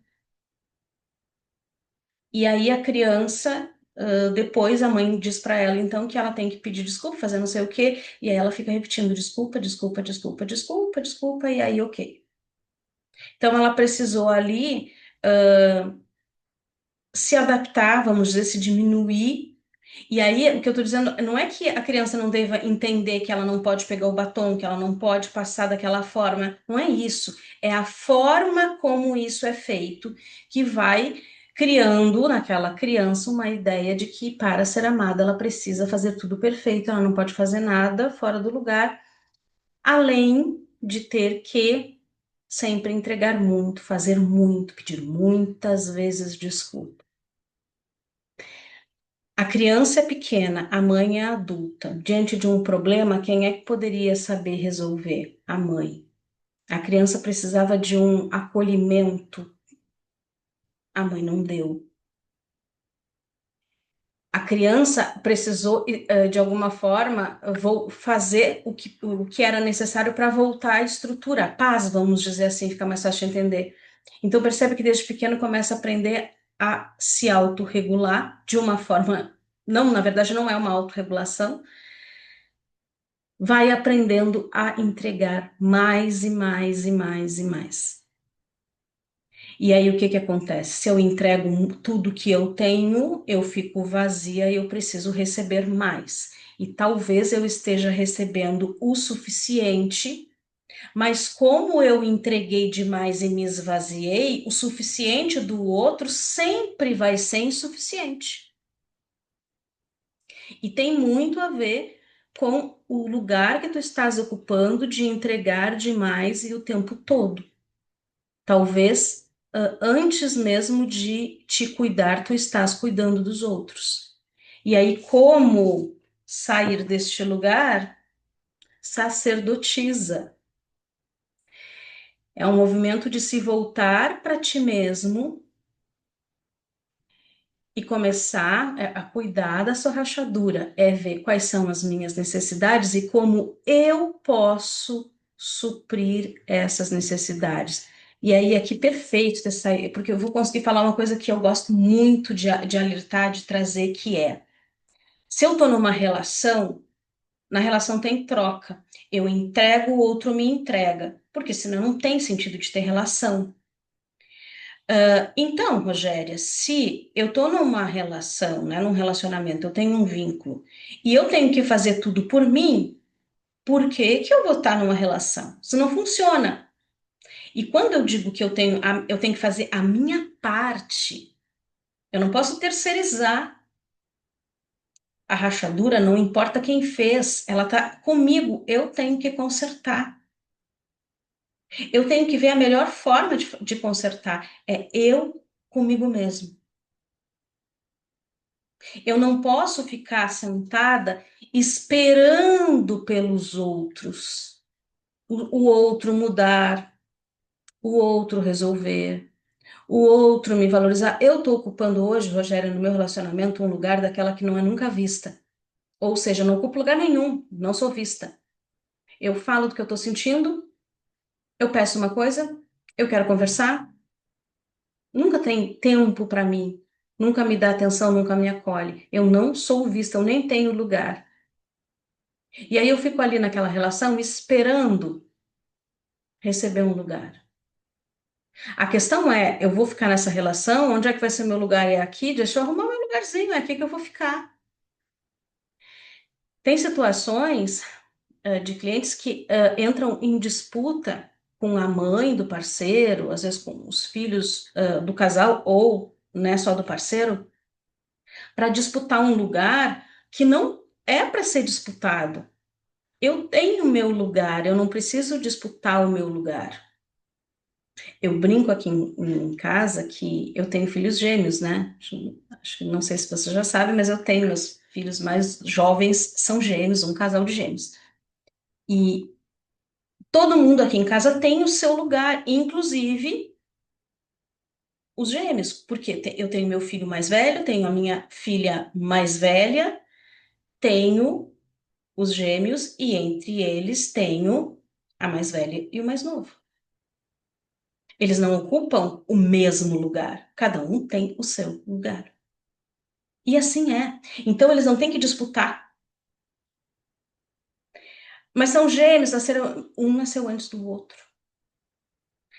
E aí a criança, depois a mãe diz para ela então que ela tem que pedir desculpa, fazer não sei o quê, e aí ela fica repetindo desculpa, desculpa, desculpa, desculpa, desculpa, e aí ok. Então ela precisou ali se adaptar, vamos dizer, se diminuir. E aí, o que eu estou dizendo não é que a criança não deva entender que ela não pode pegar o batom, que ela não pode passar daquela forma. Não é isso. É a forma como isso é feito que vai criando naquela criança uma ideia de que para ser amada ela precisa fazer tudo perfeito, ela não pode fazer nada fora do lugar, além de ter que sempre entregar muito, fazer muito, pedir muitas vezes desculpa. A criança é pequena, a mãe é adulta. Diante de um problema, quem é que poderia saber resolver? A mãe. A criança precisava de um acolhimento, a mãe não deu. A criança precisou, de alguma forma, fazer o que era necessário para voltar à estrutura, a paz, vamos dizer assim, fica mais fácil de entender. Então, percebe que desde pequeno começa a aprender a se autorregular de uma forma, não, na verdade, não é uma autorregulação, vai aprendendo a entregar mais e mais e mais e mais. E aí o que que acontece? Se eu entrego tudo que eu tenho, eu fico vazia e eu preciso receber mais. E talvez eu esteja recebendo o suficiente, mas como eu entreguei demais e me esvaziei, o suficiente do outro sempre vai ser insuficiente. E tem muito a ver com o lugar que tu estás ocupando de entregar demais e o tempo todo. Talvez antes mesmo de te cuidar, tu estás cuidando dos outros. E aí, como sair deste lugar? Sacerdotisa. É um movimento de se voltar para ti mesmo e começar a cuidar da sua rachadura, é ver quais são as minhas necessidades e como eu posso suprir essas necessidades. E aí, aqui, perfeito ter saído, porque eu vou conseguir falar uma coisa que eu gosto muito de alertar, de trazer, que é, se eu estou numa relação, na relação tem troca. Eu entrego, o outro me entrega, porque senão não tem sentido de ter relação. Então, Rogéria, se eu estou numa relação, né, num relacionamento, eu tenho um vínculo, e eu tenho que fazer tudo por mim, por que que eu vou estar numa relação? Isso não funciona. E quando eu digo que eu tenho que fazer a minha parte, eu não posso terceirizar a rachadura, não importa quem fez, ela está comigo, eu tenho que consertar. Eu tenho que ver a melhor forma de consertar, é eu comigo mesmo. Eu não posso ficar sentada esperando pelos outros, o outro mudar, o outro resolver, o outro me valorizar. Eu estou ocupando hoje, Rogério, no meu relacionamento, um lugar daquela que não é nunca vista. Ou seja, eu não ocupo lugar nenhum, não sou vista. Eu falo do que eu estou sentindo, eu peço uma coisa, eu quero conversar, nunca tem tempo para mim, nunca me dá atenção, nunca me acolhe. Eu não sou vista, eu nem tenho lugar. E aí eu fico ali naquela relação esperando receber um lugar. A questão é, eu vou ficar nessa relação, onde é que vai ser meu lugar? É aqui? Deixa eu arrumar meu lugarzinho, é aqui que eu vou ficar. Tem situações de clientes que entram em disputa com a mãe do parceiro, às vezes com os filhos do casal ou né, só do parceiro, para disputar um lugar que não é para ser disputado. Eu tenho meu lugar, eu não preciso disputar o meu lugar. Eu brinco aqui em casa que eu tenho filhos gêmeos, né? Acho que não sei se você já sabe, mas eu tenho meus filhos mais jovens são gêmeos, um casal de gêmeos. E todo mundo aqui em casa tem o seu lugar, inclusive os gêmeos, porque eu tenho meu filho mais velho, tenho a minha filha mais velha, tenho os gêmeos e entre eles tenho a mais velha e o mais novo. Eles não ocupam o mesmo lugar, cada um tem o seu lugar. E assim é. Então eles não têm que disputar. Mas são gêmeos, nasceram, um nasceu antes do outro.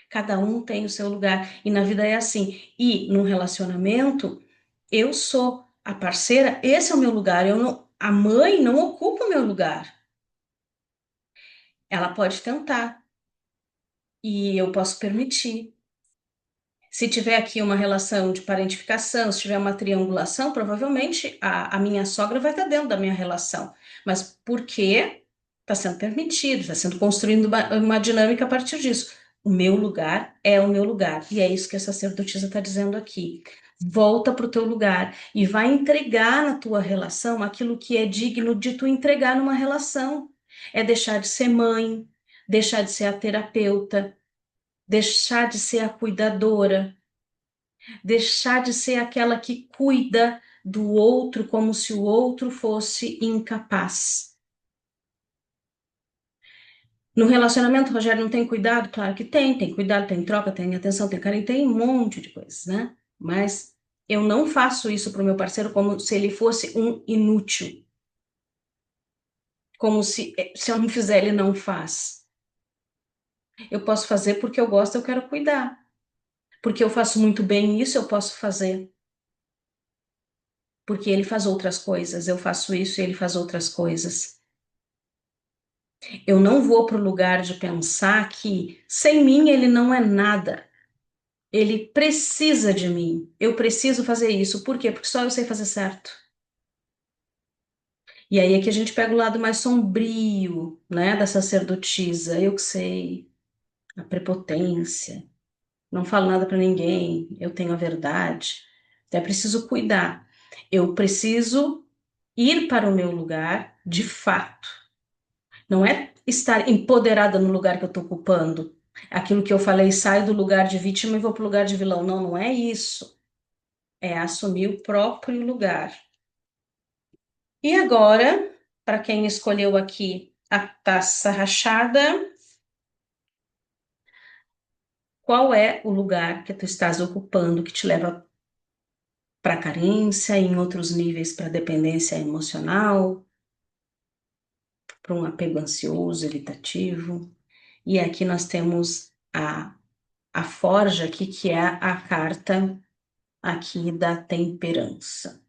Cada um tem o seu lugar. E na vida é assim. E num relacionamento, Eu sou a parceira, esse é o meu lugar. Eu não, a mãe não ocupa o meu lugar. Ela pode tentar e eu posso permitir. Se tiver aqui uma relação de parentificação, se tiver uma triangulação, provavelmente a minha sogra vai estar dentro da minha relação. Mas por quê? Está sendo permitido, está sendo construindo uma dinâmica a partir disso. O meu lugar é o meu lugar. E é isso que a sacerdotisa está dizendo aqui. Volta para o teu lugar e vai entregar na tua relação aquilo que é digno de tu entregar numa relação. É deixar de ser mãe, deixar de ser a terapeuta, deixar de ser a cuidadora, deixar de ser aquela que cuida do outro como se o outro fosse incapaz. No relacionamento, Rogério, não tem cuidado? Claro que tem cuidado, tem troca, tem atenção, tem carinho, tem um monte de coisas, né? Mas eu não faço isso para o meu parceiro como se ele fosse um inútil, como se eu não fizer, ele não faz. Eu posso fazer porque eu gosto, eu quero cuidar. Porque eu faço muito bem isso, eu posso fazer. Porque ele faz outras coisas, eu faço isso e ele faz outras coisas. Eu não vou para o lugar de pensar que sem mim ele não é nada. Ele precisa de mim. Eu preciso fazer isso. Por quê? Porque só eu sei fazer certo. E aí é que a gente pega o lado mais sombrio, né, da sacerdotisa. Eu que sei, a prepotência. Não falo nada para ninguém. Eu tenho a verdade. Então é preciso cuidar. Eu preciso ir para o meu lugar de fato. Não é estar empoderada no lugar que eu estou ocupando. Aquilo que eu falei, saio do lugar de vítima e vou para o lugar de vilão. Não, não é isso. É assumir o próprio lugar. E agora, para quem escolheu aqui a taça rachada, qual é o lugar que tu estás ocupando que te leva para carência, em outros níveis para dependência emocional, para um apego ansioso, evitativo? E aqui nós temos a forja aqui, que é a carta aqui da temperança.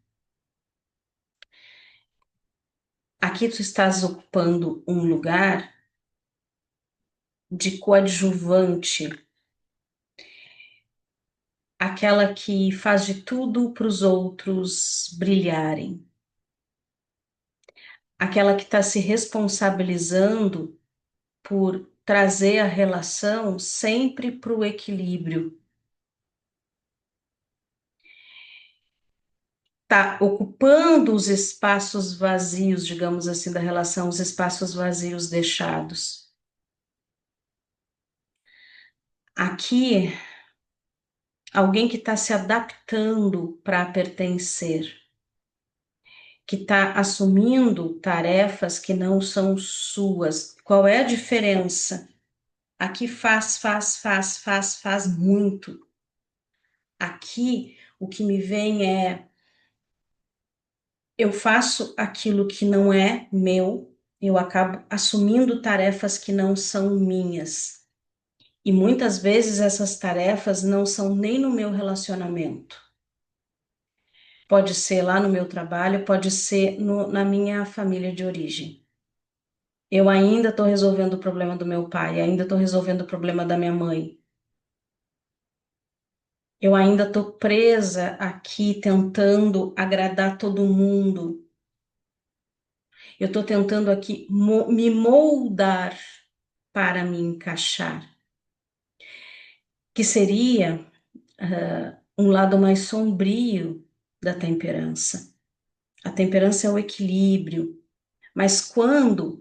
Aqui tu estás ocupando um lugar de coadjuvante, aquela que faz de tudo para os outros brilharem, aquela que está se responsabilizando por trazer a relação sempre para o equilíbrio. Está ocupando os espaços vazios, digamos assim, da relação, os espaços vazios deixados. Aqui alguém que está se adaptando para pertencer, que está assumindo tarefas que não são suas. Qual é a diferença? Aqui faz muito. Aqui o que me vem é eu faço aquilo que não é meu, eu acabo assumindo tarefas que não são minhas. E muitas vezes essas tarefas não são nem no meu relacionamento. Pode ser lá no meu trabalho, pode ser na minha família de origem. Eu ainda estou resolvendo o problema do meu pai, ainda estou resolvendo o problema da minha mãe. Eu ainda estou presa aqui tentando agradar todo mundo. Eu estou tentando aqui me moldar para me encaixar, que seria um lado mais sombrio da temperança. A temperança é o equilíbrio, mas quando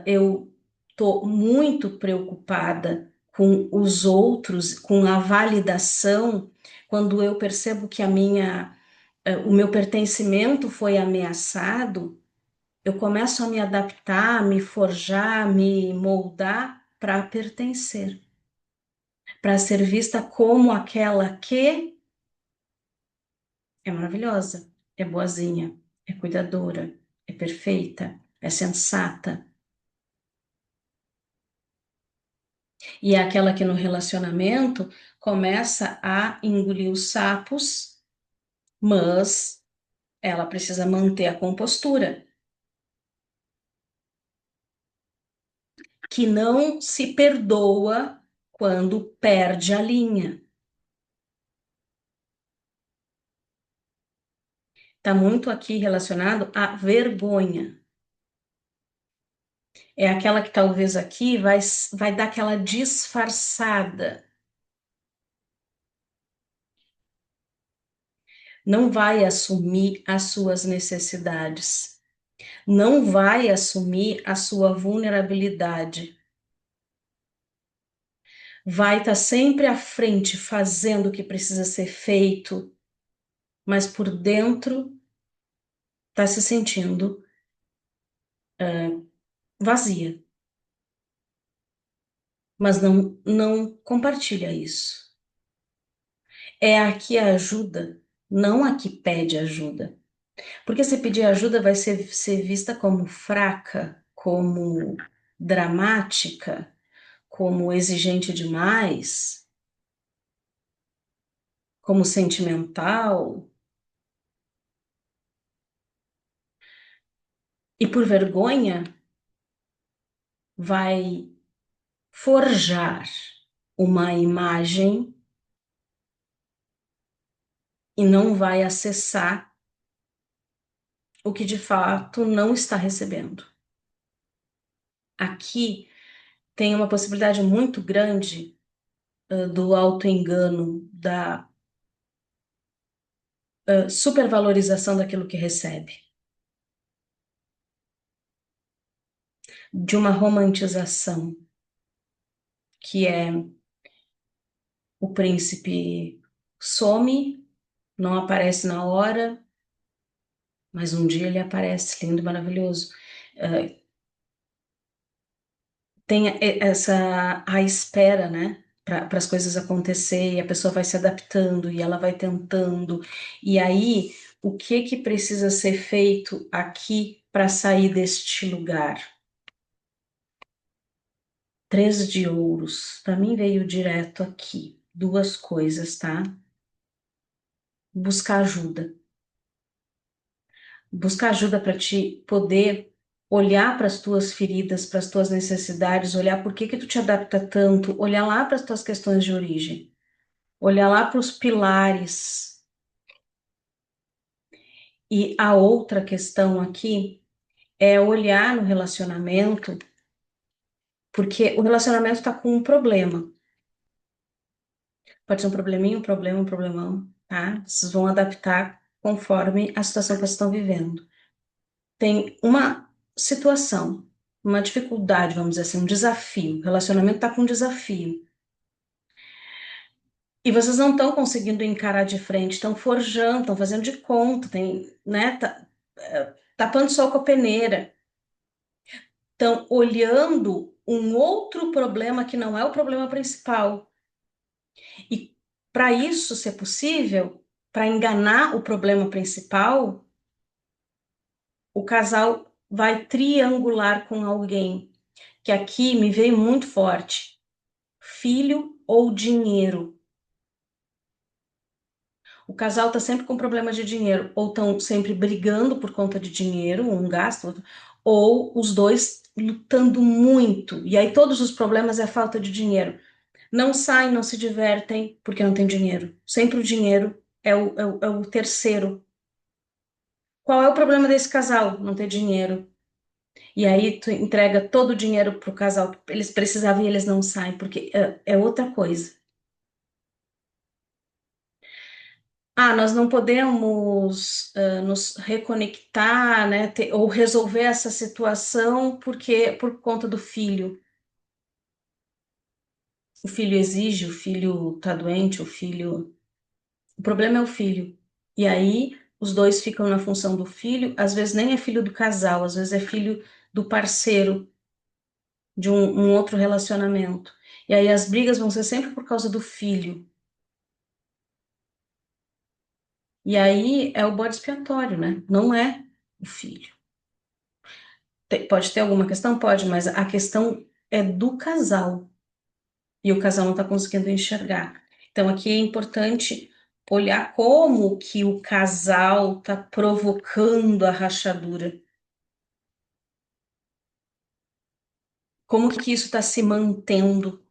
eu estou muito preocupada com os outros, com a validação, quando eu percebo que o meu pertencimento foi ameaçado, eu começo a me adaptar, me forjar, me moldar para pertencer, para ser vista como aquela que é maravilhosa, é boazinha, é cuidadora, é perfeita, é sensata. E é aquela que no relacionamento começa a engolir os sapos mas ela precisa manter a compostura, que não se perdoa quando perde a linha. Está muito aqui relacionado à vergonha. É aquela que talvez aqui vai dar aquela disfarçada. Não vai assumir as suas necessidades. Não vai assumir a sua vulnerabilidade. Vai estar sempre à frente, fazendo o que precisa ser feito, mas por dentro está se sentindo vazia. Mas não compartilha isso. É a que ajuda, não a que pede ajuda. Porque se pedir ajuda vai ser vista como fraca, como dramática, como exigente demais, como sentimental. E por vergonha, vai forjar uma imagem e não vai acessar o que de fato não está recebendo. Aqui tem uma possibilidade muito grande do autoengano, da supervalorização daquilo que recebe, de uma romantização, que é o príncipe some, não aparece na hora, mas um dia ele aparece, lindo, maravilhoso. Eh, Tem essa a espera, né? Para as coisas acontecer, e a pessoa vai se adaptando e ela vai tentando. E aí, o que que precisa ser feito aqui para sair deste lugar? Três de ouros. Para mim veio direto aqui. Duas coisas, tá? Buscar ajuda. Buscar ajuda para te poder olhar para as tuas feridas, para as tuas necessidades, olhar por que que tu te adapta tanto, olhar lá para as tuas questões de origem, olhar lá para os pilares. E a outra questão aqui é olhar no relacionamento, porque o relacionamento está com um problema. Pode ser um probleminha, um problema, um problemão, tá? Vocês vão adaptar conforme a situação que vocês estão vivendo. Tem uma situação, uma dificuldade, vamos dizer assim, um desafio. O relacionamento está com um desafio. E vocês não estão conseguindo encarar de frente, estão forjando, estão fazendo de conta, tem, né? Tapando sol com a peneira. Estão olhando um outro problema que não é o problema principal. E para isso ser possível, para enganar o problema principal, o casal vai triangular com alguém, que aqui me veio muito forte: filho ou dinheiro. O casal está sempre com problema de dinheiro, ou estão sempre brigando por conta de dinheiro, um gasta, outro, ou os dois lutando muito, e aí todos os problemas é a falta de dinheiro. Não saem, não se divertem porque não tem dinheiro. Sempre o dinheiro é o terceiro. Qual é o problema desse casal? Não ter dinheiro. E aí tu entrega todo o dinheiro pro casal que eles precisavam e eles não saem, porque é outra coisa. Ah, nós não podemos nos reconectar, né, ou resolver essa situação porque por conta do filho. O filho exige, o filho tá doente, o filho. O problema é o filho. E aí os dois ficam na função do filho, às vezes nem é filho do casal, às vezes é filho do parceiro de um outro relacionamento. E aí as brigas vão ser sempre por causa do filho. E aí é o bode expiatório, né? Não é o filho. Pode ter alguma questão? Pode, mas a questão é do casal. E o casal não está conseguindo enxergar. Então aqui é importante olhar como que o casal está provocando a rachadura, como que isso está se mantendo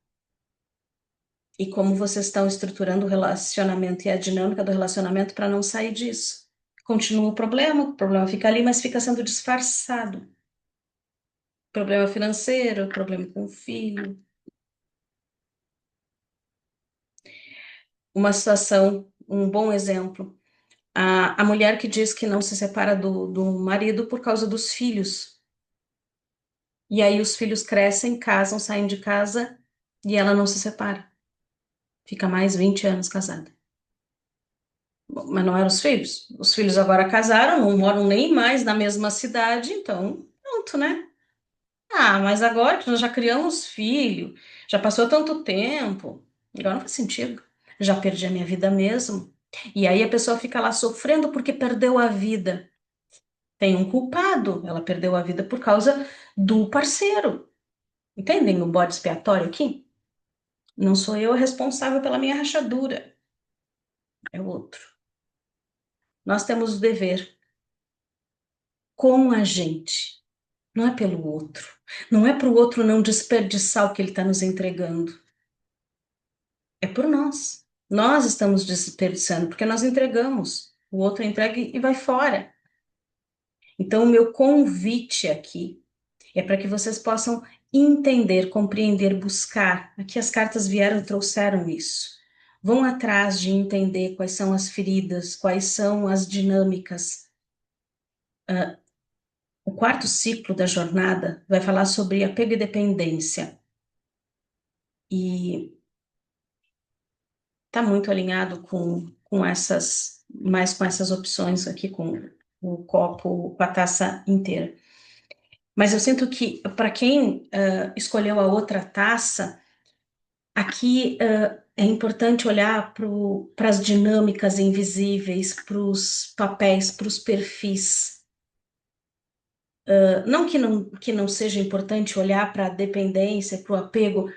e como vocês estão estruturando o relacionamento e a dinâmica do relacionamento para não sair disso. Continua o problema fica ali, mas fica sendo disfarçado. Problema financeiro, problema com o filho. Uma situação, um bom exemplo. A mulher que diz que não se separa do marido por causa dos filhos. E aí os filhos crescem, casam, saem de casa e ela não se separa. Fica mais 20 anos casada. Bom, mas não eram os filhos. Os filhos agora casaram, não moram nem mais na mesma cidade, então pronto, né? Ah, mas agora que nós já criamos filho, já passou tanto tempo, agora não faz sentido. Já perdi a minha vida mesmo. E aí a pessoa fica lá sofrendo porque perdeu a vida. Tem um culpado, ela perdeu a vida por causa do parceiro. Entendem o bode expiatório aqui? Não sou eu a responsável pela minha rachadura, é o outro. Nós temos o dever com a gente, não é pelo outro. Não é para o outro não desperdiçar o que ele está nos entregando. É por nós. Nós estamos desperdiçando, porque nós entregamos. O outro entrega e vai fora. Então, o meu convite aqui é para que vocês possam entender, compreender, buscar. Aqui as cartas vieram e trouxeram isso. Vão atrás de entender quais são as feridas, quais são as dinâmicas. O quarto ciclo da jornada vai falar sobre apego e dependência. E está muito alinhado com essas, mais com essas opções aqui, com o copo, com a taça inteira. Mas eu sinto que, para quem escolheu a outra taça, aqui é importante olhar para as dinâmicas invisíveis, para os papéis, para os perfis. Não seja importante olhar para a dependência, para o apego,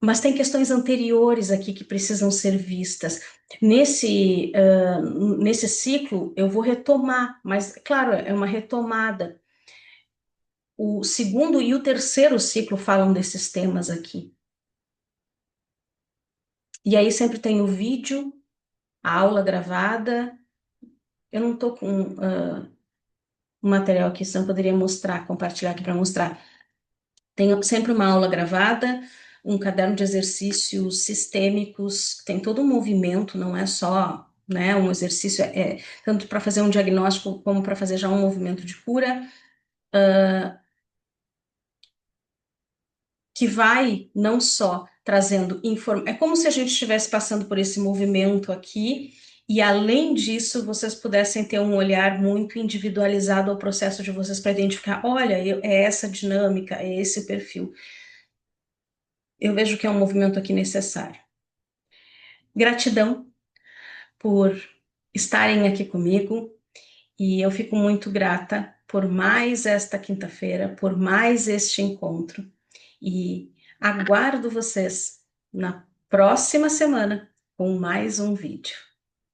mas tem questões anteriores aqui que precisam ser vistas. Nesse ciclo, eu vou retomar, mas, claro, é uma retomada. O segundo e o terceiro ciclo falam desses temas aqui. E aí sempre tem o vídeo, a aula gravada. Eu não estou com um material aqui, senão eu poderia mostrar, compartilhar aqui para mostrar. Tem sempre uma aula gravada, um caderno de exercícios sistêmicos, tem todo um movimento, não é só, né, um exercício, tanto para fazer um diagnóstico como para fazer já um movimento de cura, que vai não só trazendo informação, é como se a gente estivesse passando por esse movimento aqui, e além disso, vocês pudessem ter um olhar muito individualizado ao processo de vocês para identificar, olha, é essa dinâmica, é esse perfil. Eu vejo que é um movimento aqui necessário. Gratidão por estarem aqui comigo e eu fico muito grata por mais esta quinta-feira, por mais este encontro e aguardo vocês na próxima semana com mais um vídeo.